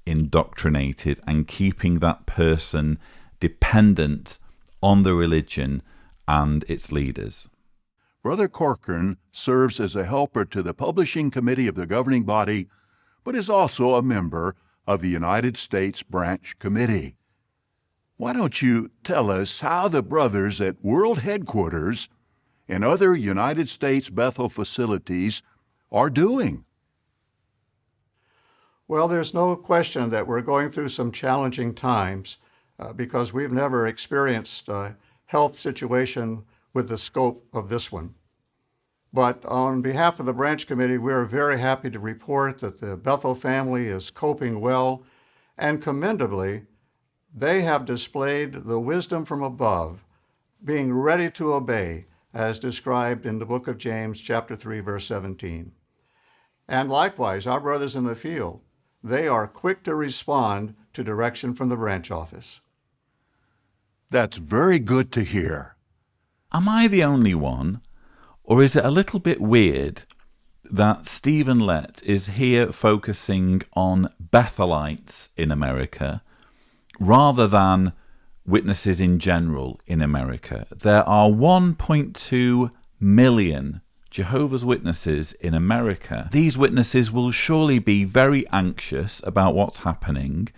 indoctrinated and keeping that person dependent on the religion and its leaders. Brother Corcoran serves as a helper to the publishing committee of the governing body, but is also a member of the United States Branch Committee. Why don't you tell us how the brothers at World Headquarters and other United States Bethel facilities are doing? Well, there's no question that we're going through some challenging times because we've never experienced a health situation with the scope of this one. But on behalf of the Branch Committee, we're very happy to report that the Bethel family is coping well, and commendably, they have displayed the wisdom from above, being ready to obey, as described in the book of James, chapter 3, verse 17. And likewise, our brothers in the field, they are quick to respond to direction from the branch office. That's very good to hear. Am I the only one, or is it a little bit weird that Stephen Lett is here focusing on Bethelites in America rather than witnesses in general in America? There are 1.2 million Jehovah's Witnesses in America. These witnesses will surely be very anxious about what's happening.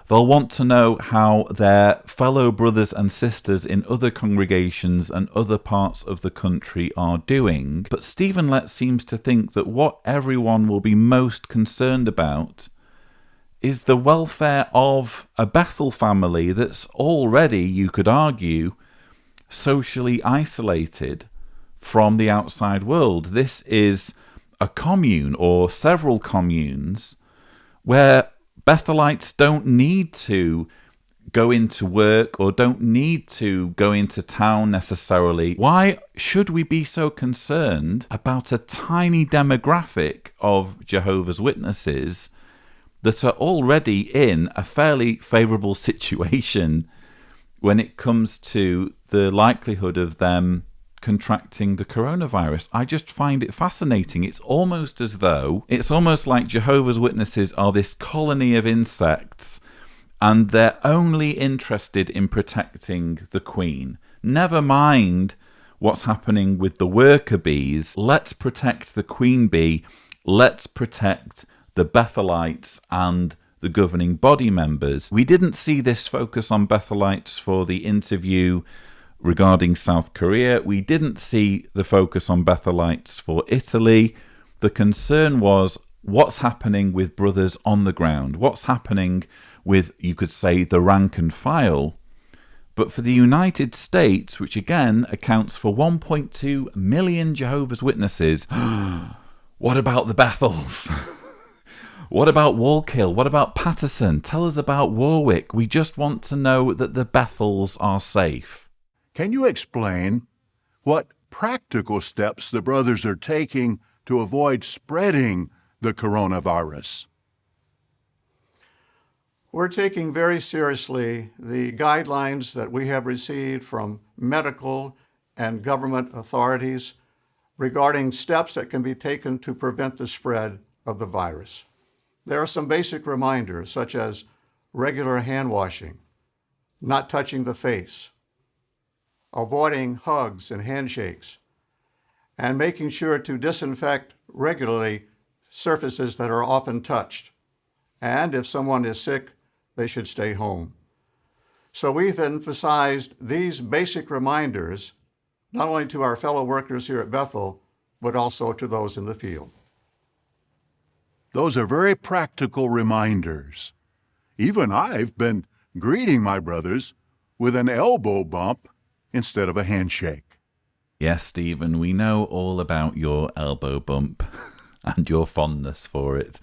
They'll want to know how their fellow brothers and sisters in other congregations and other parts of the country are doing. But Stephen Lett seems to think that what everyone will be most concerned about is the welfare of a Bethel family that's already, you could argue, socially isolated from the outside world. This is a commune or several communes where Bethelites don't need to go into work or don't need to go into town necessarily. Why should we be so concerned about a tiny demographic of Jehovah's Witnesses that are already in a fairly favourable situation when it comes to the likelihood of them contracting the coronavirus? I just find it fascinating. It's almost like Jehovah's Witnesses are this colony of insects and they're only interested in protecting the queen. Never mind what's happening with the worker bees. Let's protect the queen bee. Let's protect the Bethelites and the governing body members. We didn't see this focus on Bethelites for the interview regarding South Korea. We didn't see the focus on Bethelites for Italy. The concern was what's happening with brothers on the ground, what's happening with, you could say, the rank and file. But for the United States, which again accounts for 1.2 million Jehovah's Witnesses, what about the Bethels? What about Wallkill? What about Patterson? Tell us about Warwick. We just want to know that the Bethels are safe. Can you explain what practical steps the brothers are taking to avoid spreading the coronavirus? We're taking very seriously the guidelines that we have received from medical and government authorities regarding steps that can be taken to prevent the spread of the virus. There are some basic reminders, such as regular hand washing, not touching the face, avoiding hugs and handshakes, and making sure to disinfect regularly surfaces that are often touched. And if someone is sick, they should stay home. So we've emphasized these basic reminders, not only to our fellow workers here at Bethel, but also to those in the field. Those are very practical reminders. Even I've been greeting my brothers with an elbow bump instead of a handshake. Yes, Stephen, we know all about your elbow bump and your fondness for it.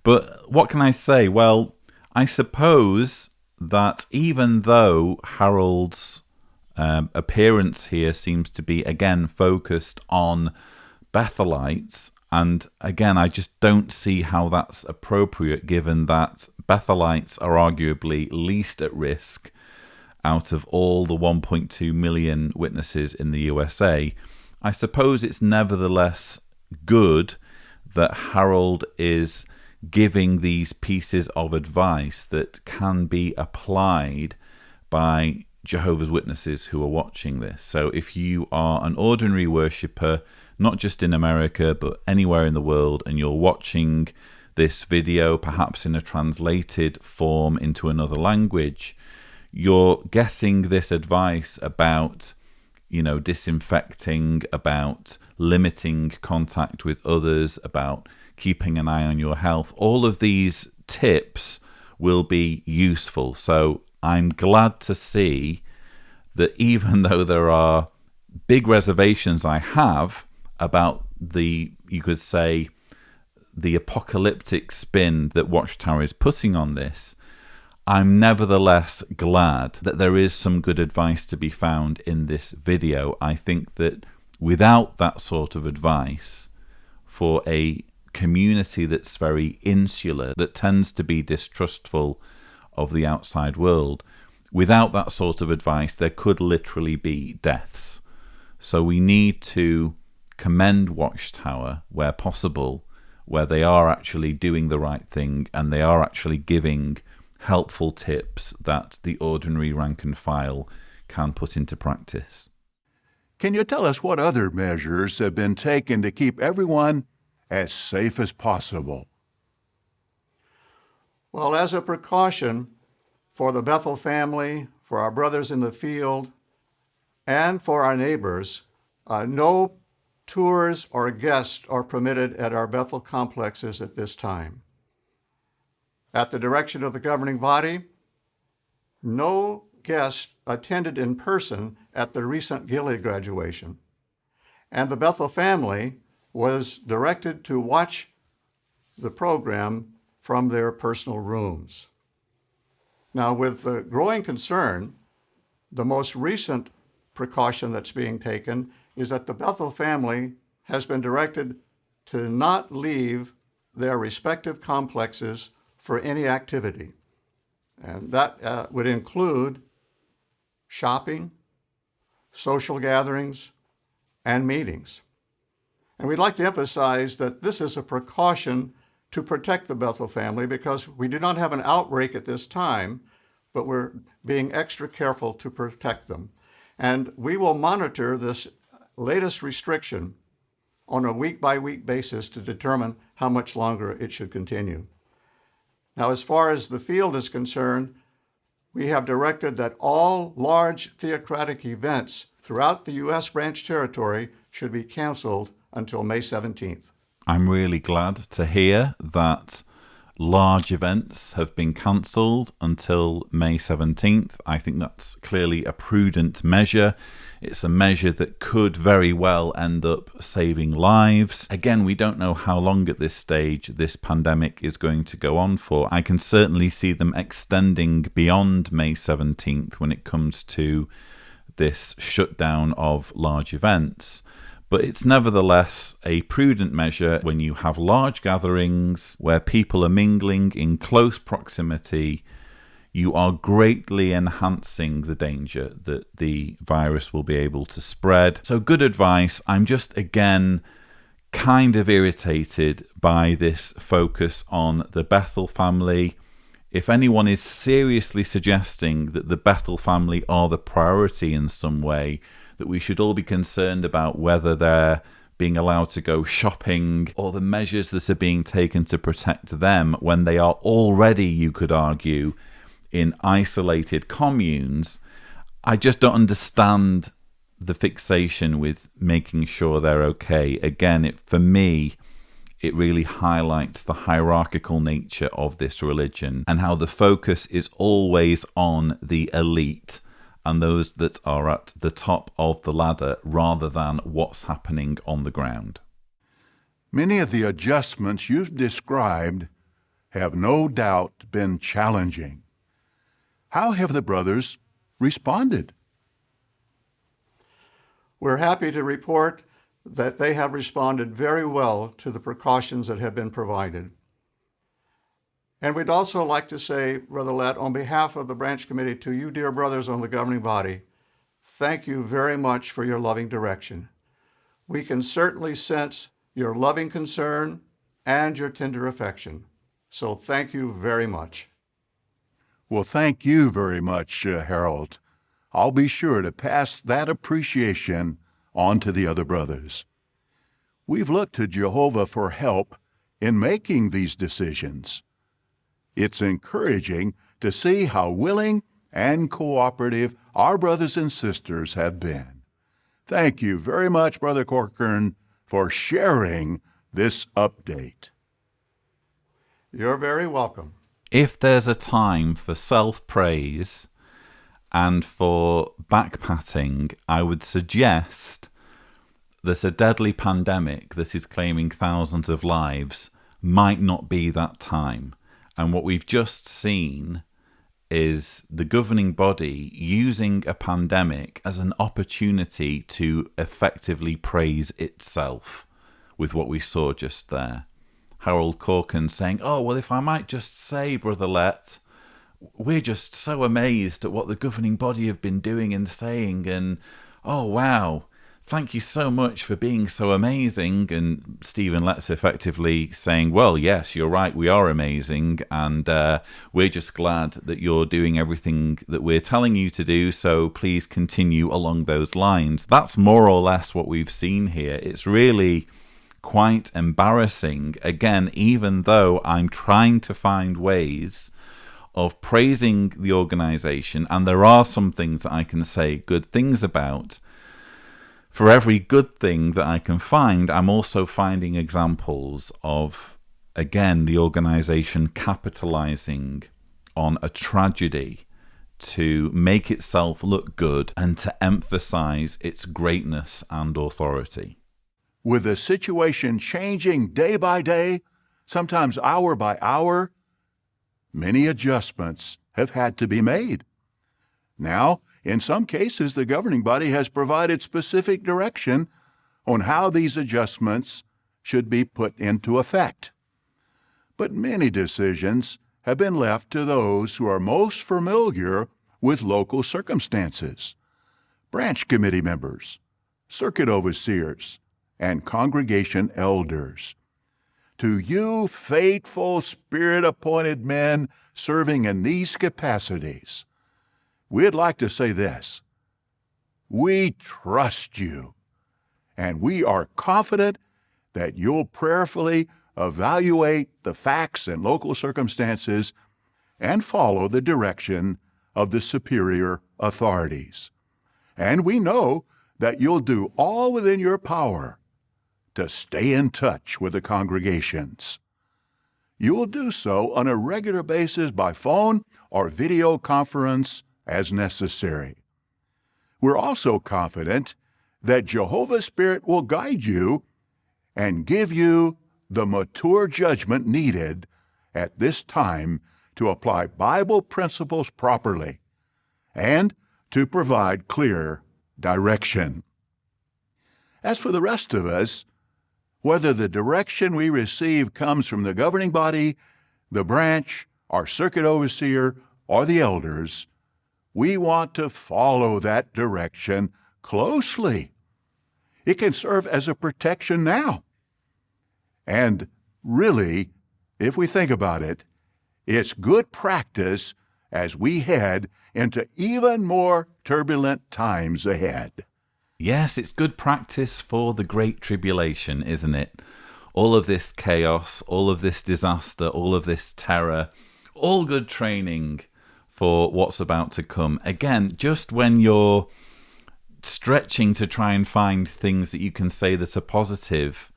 But what can I say? Well, I suppose that even though Harold's appearance here seems to be, again, focused on Bethelites, and again, I just don't see how that's appropriate given that Bethelites are arguably least at risk out of all the 1.2 million witnesses in the USA. I suppose it's nevertheless good that Harold is giving these pieces of advice that can be applied by Jehovah's Witnesses who are watching this. So if you are an ordinary worshipper, not just in America, but anywhere in the world, and you're watching this video, perhaps in a translated form into another language, you're getting this advice about, disinfecting, about limiting contact with others, about keeping an eye on your health. All of these tips will be useful. So I'm glad to see that even though there are big reservations I have about the apocalyptic spin that Watchtower is putting on this, I'm nevertheless glad that there is some good advice to be found in this video. I think that without that sort of advice for a community that's very insular, that tends to be distrustful of the outside world. Without that sort of advice, there could literally be deaths. So we need to commend Watchtower where possible, where they are actually doing the right thing and they are actually giving helpful tips that the ordinary rank and file can put into practice. Can you tell us what other measures have been taken to keep everyone as safe as possible? Well, as a precaution for the Bethel family, for our brothers in the field, and for our neighbors, no tours or guests are permitted at our Bethel complexes at this time. At the direction of the governing body, no guests attended in person at the recent Gilead graduation, and the Bethel family was directed to watch the program from their personal rooms. Now, with the growing concern, the most recent precaution that's being taken is that the Bethel family has been directed to not leave their respective complexes for any activity. And that would include shopping, social gatherings, and meetings. And we'd like to emphasize that this is a precaution to protect the Bethel family because we do not have an outbreak at this time, but we're being extra careful to protect them. And we will monitor this latest restriction on a week-by-week basis to determine how much longer it should continue. Now, as far as the field is concerned, we have directed that all large theocratic events throughout the U.S. branch territory should be canceled until May 17th. I'm really glad to hear that large events have been cancelled until May 17th. I think that's clearly a prudent measure. It's a measure that could very well end up saving lives. Again, we don't know how long at this stage this pandemic is going to go on for. I can certainly see them extending beyond May 17th when it comes to this shutdown of large events. But it's nevertheless a prudent measure when you have large gatherings where people are mingling in close proximity. You are greatly enhancing the danger that the virus will be able to spread. So good advice. I'm just, again, kind of irritated by this focus on the Bethel family. If anyone is seriously suggesting that the Bethel family are the priority in some way, that we should all be concerned about whether they're being allowed to go shopping or the measures that are being taken to protect them when they are already, you could argue, in isolated communes, I just don't understand the fixation with making sure they're okay. Again, for me, it really highlights the hierarchical nature of this religion and how the focus is always on the elite and those that are at the top of the ladder rather than what's happening on the ground. Many of the adjustments you've described have no doubt been challenging. How have the brothers responded? We're happy to report that they have responded very well to the precautions that have been provided. And we'd also like to say, Brother Lett, on behalf of the branch committee to you, dear brothers on the governing body, thank you very much for your loving direction. We can certainly sense your loving concern and your tender affection. So thank you very much. Well, thank you very much, Harold. I'll be sure to pass that appreciation on to the other brothers. We've looked to Jehovah for help in making these decisions. It's encouraging to see how willing and cooperative our brothers and sisters have been. Thank you very much, Brother Corcoran, for sharing this update. You're very welcome. If there's a time for self-praise and for backpatting, I would suggest that a deadly pandemic that is claiming thousands of lives might not be that time. And what we've just seen is the governing body using a pandemic as an opportunity to effectively praise itself with what we saw just there. Harold Corkin, saying, "Oh, well, if I might just say, Brother Let, we're just so amazed at what the governing body have been doing and saying, and oh, wow, thank you so much for being so amazing." And Stephen Lett's effectively saying, well, yes, you're right, we are amazing, and we're just glad that you're doing everything that we're telling you to do, so please continue along those lines. That's more or less what we've seen here. It's really quite embarrassing. Again, even though I'm trying to find ways of praising the organization, and there are some things that I can say good things about, for every good thing that I can find, I'm also finding examples of, again, the organization capitalizing on a tragedy to make itself look good and to emphasize its greatness and authority. With the situation changing day by day, sometimes hour by hour, many adjustments have had to be made. Now, in some cases, the governing body has provided specific direction on how these adjustments should be put into effect. But many decisions have been left to those who are most familiar with local circumstances: branch committee members, circuit overseers, and congregation elders. To you, faithful, Spirit-appointed men serving in these capacities, we'd like to say this: we trust you, and we are confident that you'll prayerfully evaluate the facts and local circumstances and follow the direction of the superior authorities. And we know that you'll do all within your power to stay in touch with the congregations. You will do so on a regular basis by phone or video conference as necessary. We're also confident that Jehovah's Spirit will guide you and give you the mature judgment needed at this time to apply Bible principles properly and to provide clear direction. As for the rest of us, whether the direction we receive comes from the governing body, the branch, our circuit overseer, or the elders, we want to follow that direction closely. It can serve as a protection now. And really, if we think about it, it's good practice as we head into even more turbulent times ahead. Yes, it's good practice for the Great Tribulation, isn't it? All of this chaos, all of this disaster, all of this terror, all good training for what's about to come. Again, just when you're stretching to try and find things that you can say that are positive,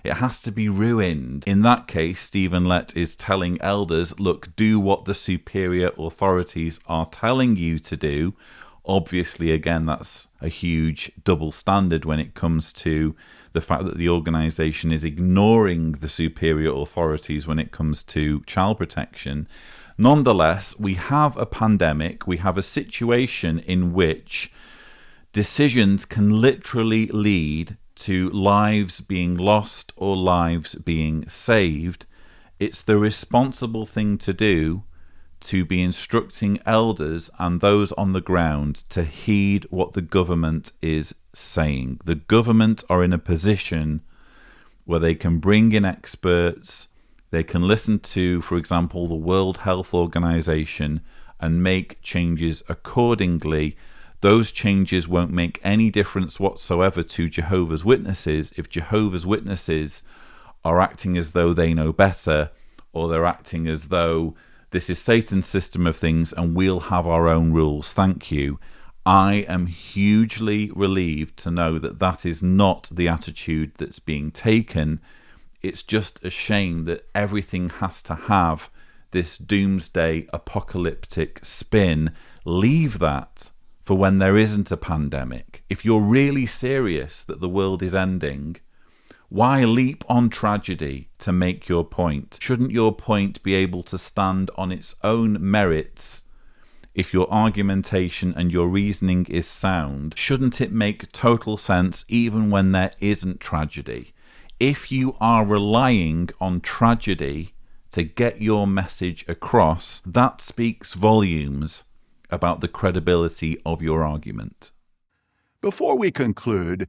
it has to be ruined. In that case, Stephen Lett is telling elders, look, do what the superior authorities are telling you to do. Obviously, again, that's a huge double standard when it comes to the fact that the organization is ignoring the superior authorities when it comes to child protection. Nonetheless, we have a pandemic, we have a situation in which decisions can literally lead to lives being lost or lives being saved. It's the responsible thing to do to be instructing elders and those on the ground to heed what the government is saying. The government are in a position where they can bring in experts, they can listen to, for example, the World Health Organization and make changes accordingly. Those changes won't make any difference whatsoever to Jehovah's Witnesses if Jehovah's Witnesses are acting as though they know better, or they're acting as though this is Satan's system of things and we'll have our own rules. Thank you. I am hugely relieved to know that that is not the attitude that's being taken. It's just a shame that everything has to have this doomsday apocalyptic spin. Leave that for when there isn't a pandemic. If you're really serious that the world is ending, why leap on tragedy to make your point? Shouldn't your point be able to stand on its own merits? If your argumentation and your reasoning is sound, shouldn't it make total sense even when there isn't tragedy? If you are relying on tragedy to get your message across, that speaks volumes about the credibility of your argument. Before we conclude,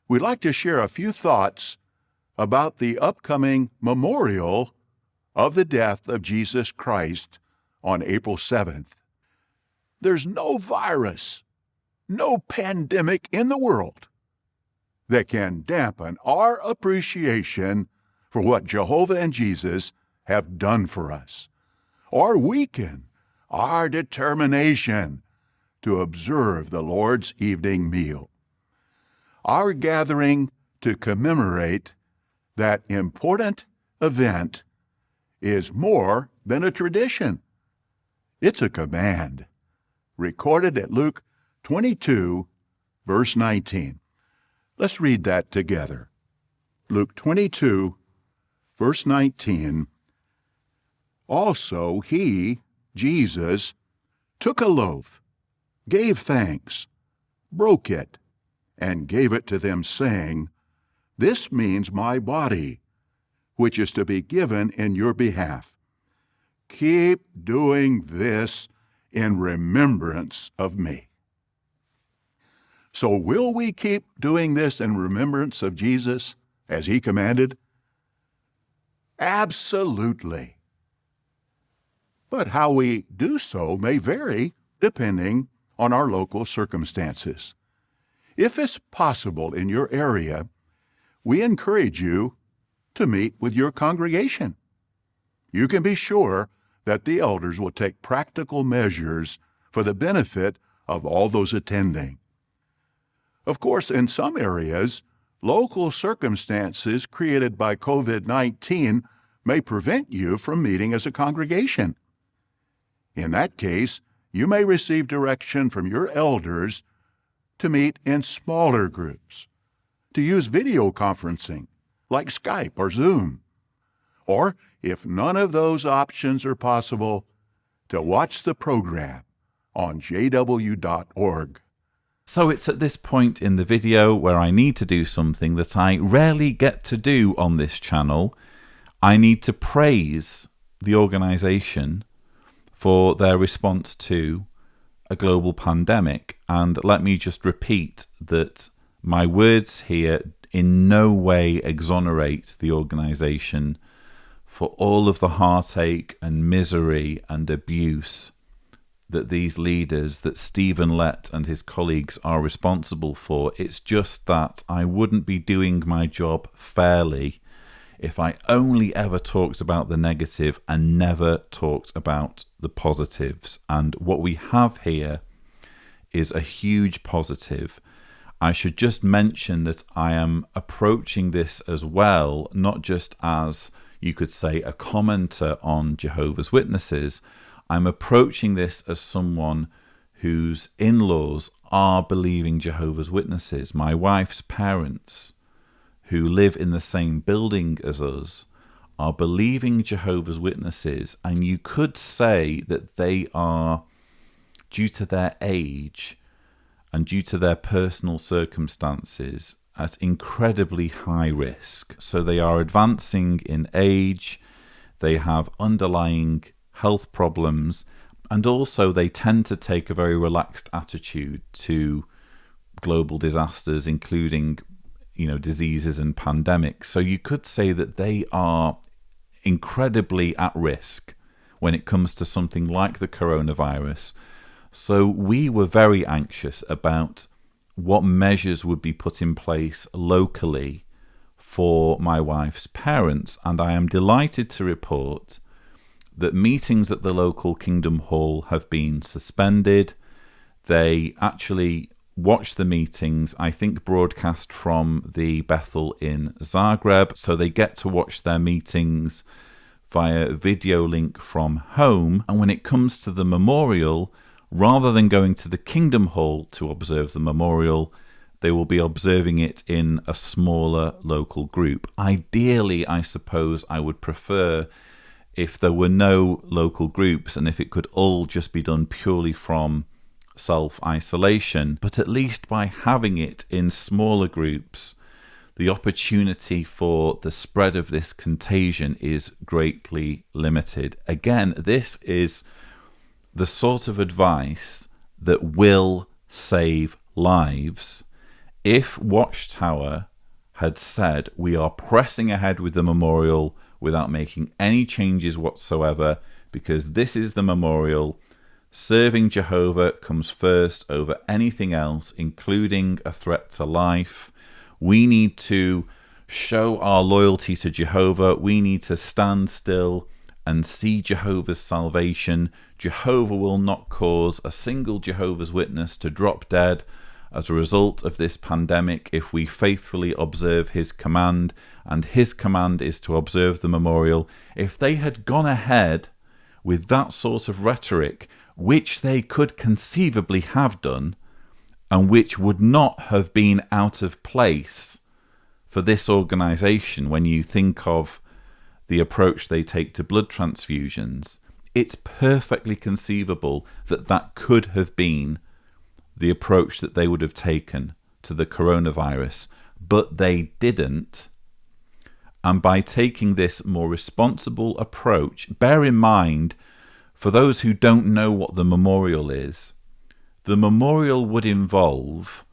we'd like to share a few thoughts about the upcoming memorial of the death of Jesus Christ on April 7th. There's no virus, no pandemic in the world that can dampen our appreciation for what Jehovah and Jesus have done for us, or weaken our determination to observe the Lord's evening meal. Our gathering to commemorate that important event is more than a tradition. It's a command, recorded at Luke 22, verse 19. Let's read that together. Luke 22, verse 19. Also he, Jesus, took a loaf, gave thanks, broke it, and gave it to them, saying, "This means my body, which is to be given in your behalf. Keep doing this in remembrance of me." So will we keep doing this in remembrance of Jesus as he commanded? Absolutely. But how we do so may vary depending on our local circumstances. If it's possible in your area, we encourage you to meet with your congregation. You can be sure that the elders will take practical measures for the benefit of all those attending. Of course, in some areas, local circumstances created by COVID-19 may prevent you from meeting as a congregation. In that case, you may receive direction from your elders to meet in smaller groups, to use video conferencing like Skype or Zoom, or if none of those options are possible, to watch the program on jw.org. So it's at this point in the video where I need to do something that I rarely get to do on this channel. I need to praise the organization for their response to a global pandemic. And let me just repeat that my words here in no way exonerate the organization for all of the heartache and misery and abuse that these leaders, that Stephen Lett and his colleagues are responsible for. It's just that I wouldn't be doing my job fairly if I only ever talked about the negative and never talked about the positives. And what we have here is a huge positive. I should just mention that I am approaching this as well, not just as, you could say, a commenter on Jehovah's Witnesses. I'm approaching this as someone whose in-laws are believing Jehovah's Witnesses. My wife's parents, who live in the same building as us, are believing Jehovah's Witnesses, and you could say that they are, due to their age and due to their personal circumstances, at incredibly high risk. So they are advancing in age, they have underlying health problems, and also they tend to take a very relaxed attitude to global disasters, including diseases and pandemics. So you could say that they are incredibly at risk when it comes to something like the coronavirus. So we were very anxious about what measures would be put in place locally for my wife's parents. And I am delighted to report that meetings at the local Kingdom Hall have been suspended. They actually watch the meetings, I think, broadcast from the Bethel in Zagreb, so they get to watch their meetings via video link from home. And when it comes to the memorial, rather than going to the Kingdom Hall to observe the memorial, they will be observing it in a smaller local group. Ideally, I suppose I would prefer if there were no local groups and if it could all just be done purely from self-isolation, but at least by having it in smaller groups, the opportunity for the spread of this contagion is greatly limited. Again, this is the sort of advice that will save lives. If Watchtower had said, we are pressing ahead with the memorial without making any changes whatsoever, because this is the memorial, serving Jehovah comes first over anything else, including a threat to life. We need to show our loyalty to Jehovah. We need to stand still and see Jehovah's salvation. Jehovah will not cause a single Jehovah's Witness to drop dead as a result of this pandemic if we faithfully observe his command, and his command is to observe the memorial. If they had gone ahead with that sort of rhetoric, which they could conceivably have done, and which would not have been out of place for this organization when you think of the approach they take to blood transfusions, it's perfectly conceivable that that could have been the approach that they would have taken to the coronavirus, but they didn't. And by taking this more responsible approach, bear in mind, for those who don't know what the memorial is, the memorial would involve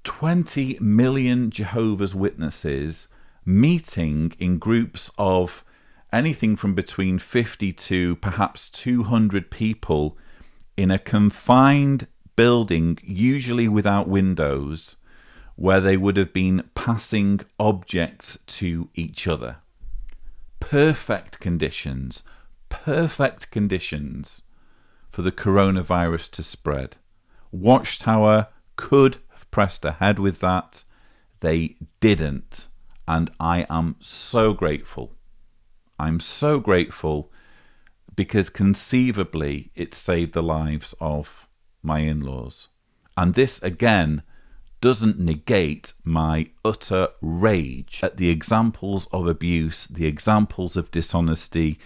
20 million Jehovah's Witnesses meeting in groups of anything from between 50 to perhaps 200 people in a confined building, usually without windows, where they would have been passing objects to each other. Perfect conditions for the coronavirus to spread. Watchtower could have pressed ahead with that. They didn't. And I am so grateful. I'm so grateful because conceivably it saved the lives of my in-laws. And this, again, doesn't negate my utter rage at the examples of abuse, the examples of dishonesty,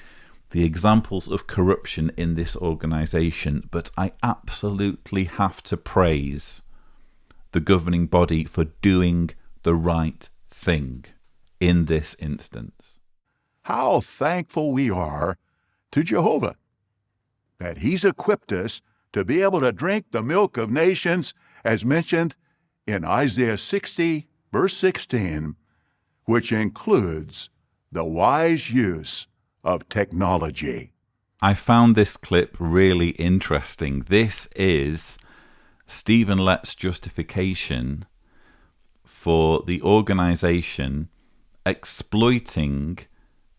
the examples of corruption in this organization, but I absolutely have to praise the governing body for doing the right thing in this instance. How thankful we are to Jehovah that he's equipped us to be able to drink the milk of nations, as mentioned in Isaiah 60, verse 16, which includes the wise use of technology. I found this clip really interesting. This is Stephen Lett's justification for the organization exploiting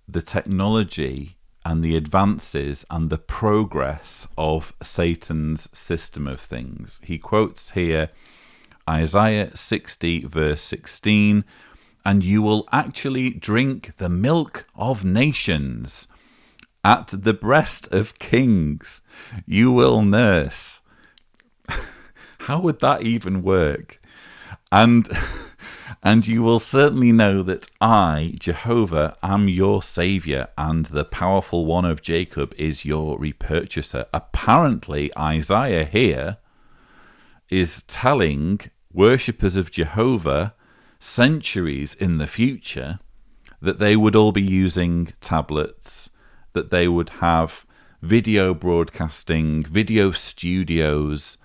the technology and the advances and the progress of Satan's system of things. He quotes here Isaiah 60, verse 16, "And you will actually drink the milk of nations. At the breast of kings you will nurse." How would that even work? And you will certainly know that I, Jehovah, am your Saviour, and the powerful one of Jacob is your repurchaser. Apparently, Isaiah here is telling worshippers of Jehovah centuries in the future that they would all be using tablets, that they would have video broadcasting, video studios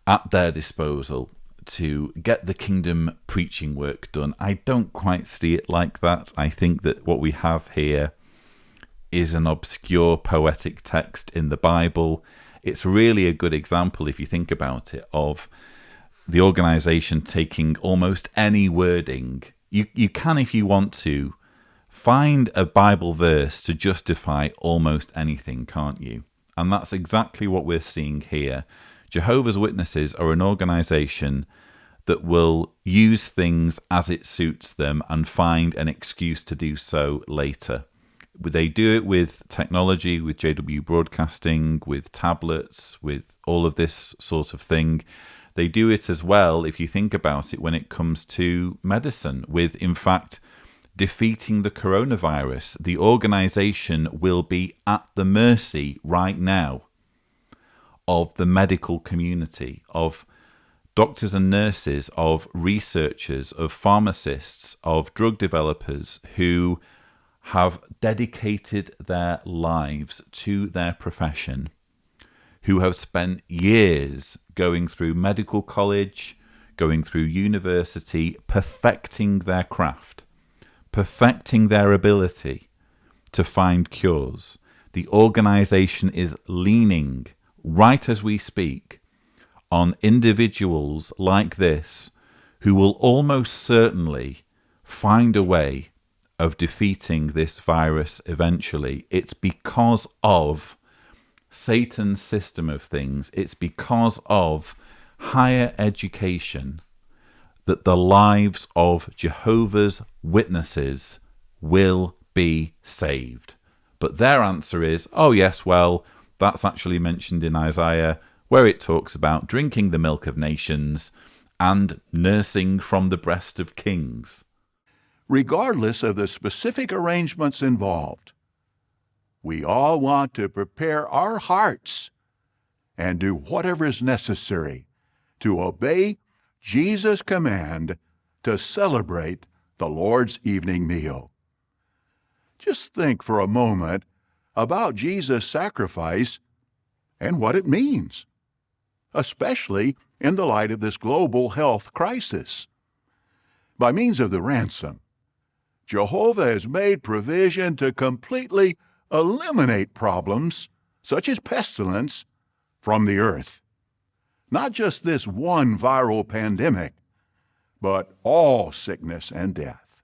at their disposal to get the kingdom preaching work done. I don't quite see it like that. I think that what we have here is an obscure poetic text in the Bible. It's really a good example, if you think about it, of the organization taking almost any wording. You can, if you want to, find a Bible verse to justify almost anything, can't you? And that's exactly what we're seeing here. Jehovah's Witnesses are an organization that will use things as it suits them and find an excuse to do so later. They do it with technology, with JW Broadcasting, with tablets, with all of this sort of thing. They do it as well, if you think about it, when it comes to medicine, with, in fact, defeating the coronavirus. The organization will be at the mercy right now of the medical community, of doctors and nurses, of researchers, of pharmacists, of drug developers who have dedicated their lives to their profession, who have spent years going through medical college, going through university, perfecting their craft, perfecting their ability to find cures. The organization is leaning, right as we speak, on individuals like this who will almost certainly find a way of defeating this virus eventually. It's because of Satan's system of things. It's because of higher education that the lives of Jehovah's Witnesses will be saved. But their answer is, oh yes, well, that's actually mentioned in Isaiah, where it talks about drinking the milk of nations and nursing from the breast of kings. Regardless of the specific arrangements involved, we all want to prepare our hearts and do whatever is necessary to obey Jesus' command to celebrate the Lord's evening meal. Just think for a moment about Jesus' sacrifice and what it means, especially in the light of this global health crisis. By means of the ransom, Jehovah has made provision to completely eliminate problems such as pestilence from the earth. Not just this one viral pandemic, but all sickness and death.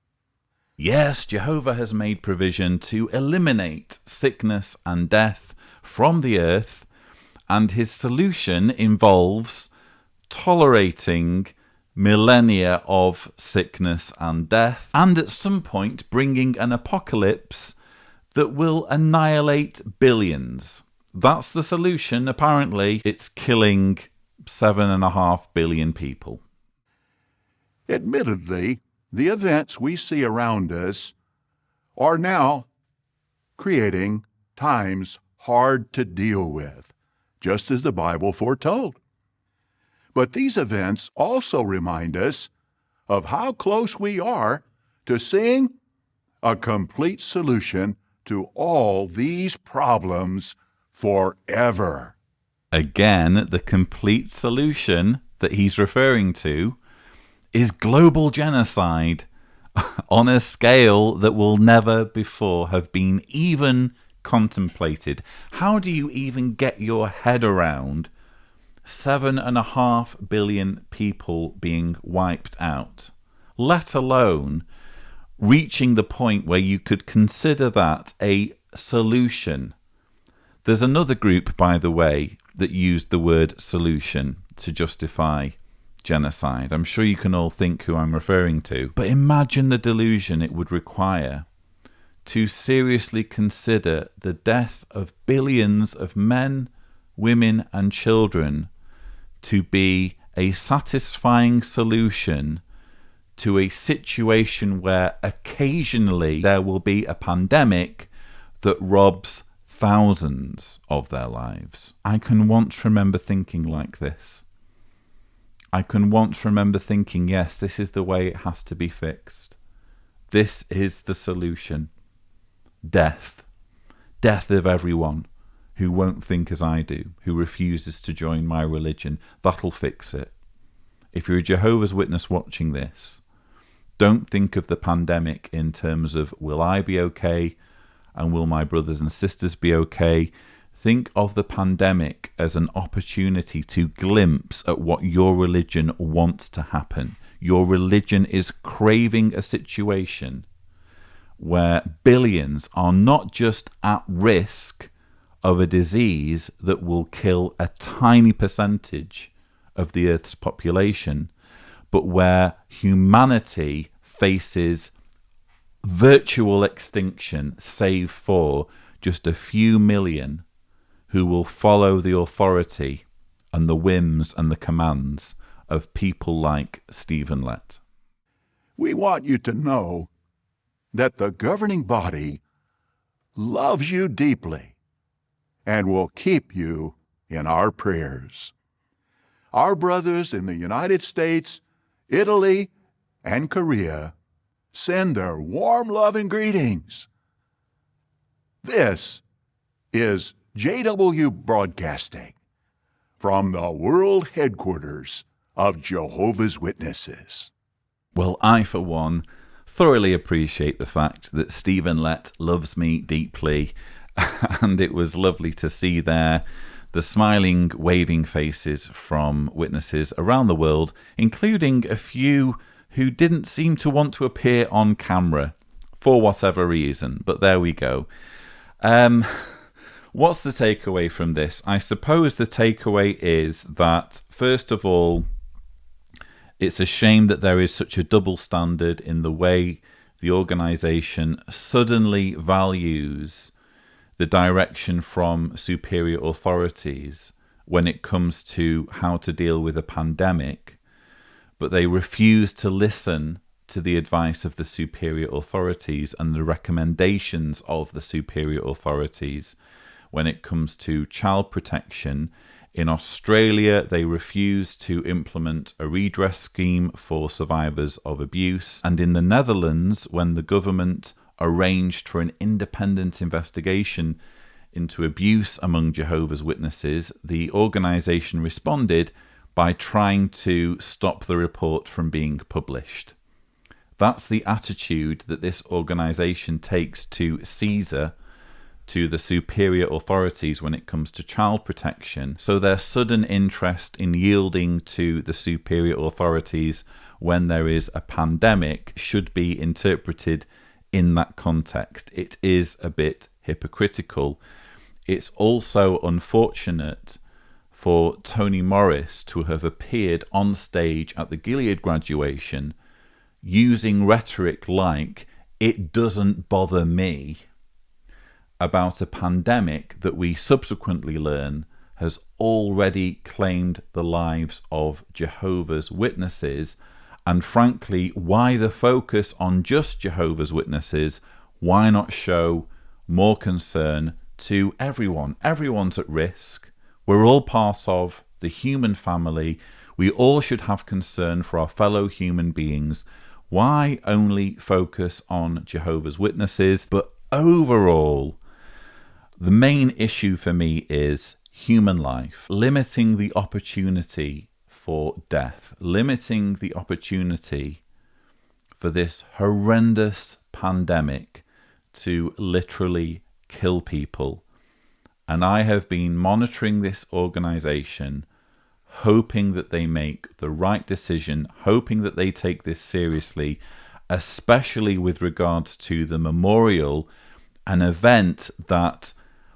Yes, Jehovah has made provision to eliminate sickness and death from the earth, and his solution involves tolerating millennia of sickness and death, and at some point bringing an apocalypse that will annihilate billions. That's the solution. Apparently, it's killing 7.5 billion people. Admittedly, the events we see around us are now creating times hard to deal with, just as the Bible foretold. But these events also remind us of how close we are to seeing a complete solution to all these problems forever. Again, the complete solution that he's referring to is global genocide on a scale that will never before have been even contemplated. How do you even get your head around 7.5 billion people being wiped out, let alone reaching the point where you could consider that a solution? There's another group, by the way, that used the word solution to justify genocide. I'm sure you can all think who I'm referring to. But imagine the delusion it would require to seriously consider the death of billions of men, women, and children to be a satisfying solution to a situation where occasionally there will be a pandemic that robs thousands of their lives. I can once remember thinking like this. I can once remember thinking, yes, this is the way it has to be fixed. This is the solution. Death. Death of everyone who won't think as I do, who refuses to join my religion. That'll fix it. If you're a Jehovah's Witness watching this, don't think of the pandemic in terms of, will I be okay? And will my brothers and sisters be okay? Think of the pandemic as an opportunity to glimpse at what your religion wants to happen. Your religion is craving a situation where billions are not just at risk of a disease that will kill a tiny percentage of the Earth's population, but where humanity faces virtual extinction, save for just a few million who will follow the authority and the whims and the commands of people like Stephen Lett. We want you to know that the governing body loves you deeply and will keep you in our prayers. our brothers in the United States, Italy, and Korea send their warm love and greetings. This is JW Broadcasting from the world headquarters of Jehovah's Witnesses. Well, I, for one, thoroughly appreciate the fact that Stephen Lett loves me deeply, and it was lovely to see there the smiling, waving faces from witnesses around the world, including a few who didn't seem to want to appear on camera for whatever reason, but there we go. What's the takeaway from this? I suppose the takeaway is that, first of all, it's a shame that there is such a double standard in the way the organisation suddenly values the direction from superior authorities when it comes to how to deal with a pandemic, but they refuse to listen to the advice of the superior authorities and the recommendations of the superior authorities when it comes to child protection. In Australia, they refuse to implement a redress scheme for survivors of abuse. And in the Netherlands, when the government arranged for an independent investigation into abuse among Jehovah's Witnesses, the organisation responded by trying to stop the report from being published. That's the attitude that this organisation takes to Caesar, to the superior authorities when it comes to child protection. So their sudden interest in yielding to the superior authorities when there is a pandemic should be interpreted in that context. It is a bit hypocritical. It's also unfortunate for Tony Morris to have appeared on stage at the Gilead graduation using rhetoric like, "It doesn't bother me," about a pandemic that we subsequently learn has already claimed the lives of Jehovah's Witnesses. And frankly, why the focus on just Jehovah's Witnesses? Why not show more concern to everyone? Everyone's at risk. We're all part of the human family. We all should have concern for our fellow human beings. Why only focus on Jehovah's Witnesses? But overall, the main issue for me is human life, limiting the opportunity for death, limiting the opportunity for this horrendous pandemic to literally kill people. And I have been monitoring this organisation, hoping that they make the right decision, hoping that they take this seriously, especially with regards to the memorial, an event that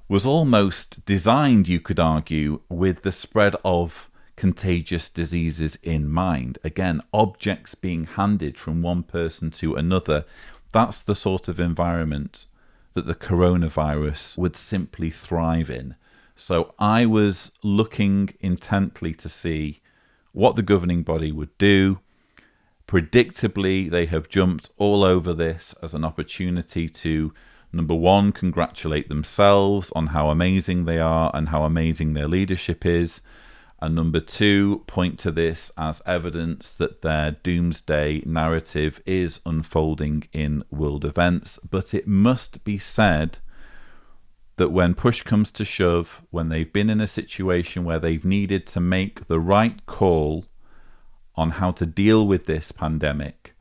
was almost designed, you could argue, with the spread of contagious diseases in mind. Again, objects being handed from one person to another. That's the sort of environment that the coronavirus would simply thrive in. So I was looking intently to see what the governing body would do. Predictably, they have jumped all over this as an opportunity to, number one, congratulate themselves on how amazing they are and how amazing their leadership is. And number two, point to this as evidence that their doomsday narrative is unfolding in world events. But it must be said that when push comes to shove, when they've been in a situation where they've needed to make the right call on how to deal with this pandemic,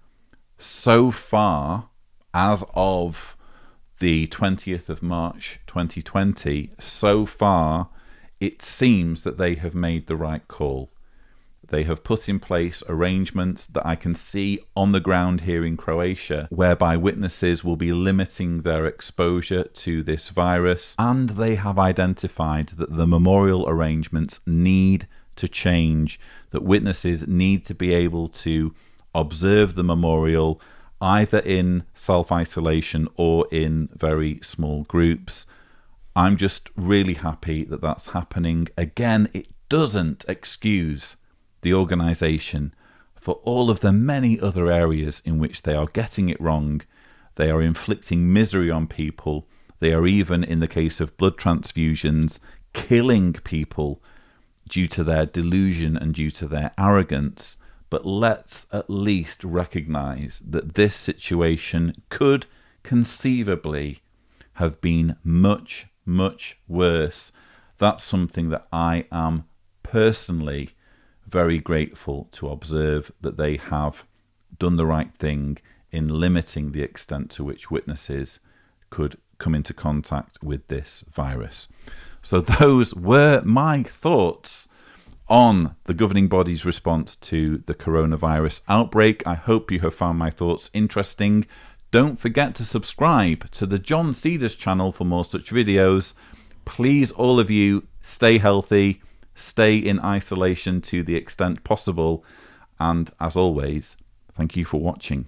so far, as of the 20th of March 2020, so far, it seems that they have made the right call. They have put in place arrangements that I can see on the ground here in Croatia, whereby witnesses will be limiting their exposure to this virus, and they have identified that the memorial arrangements need to change, that witnesses need to be able to observe the memorial either in self-isolation or in very small groups. I'm just really happy that that's happening. Again, it doesn't excuse the organisation for all of the many other areas in which they are getting it wrong. They are inflicting misery on people. They are even, in the case of blood transfusions, killing people due to their delusion and due to their arrogance, but let's at least recognize that this situation could conceivably have been much, much worse. That's something that I am personally very grateful to observe, that they have done the right thing in limiting the extent to which witnesses could come into contact with this virus. So those were my thoughts on the governing body's response to the coronavirus outbreak. I hope you have found my thoughts interesting. Don't forget to subscribe to the John Cedars channel for more such videos. Please, all of you, stay healthy, stay in isolation to the extent possible, and as always, thank you for watching.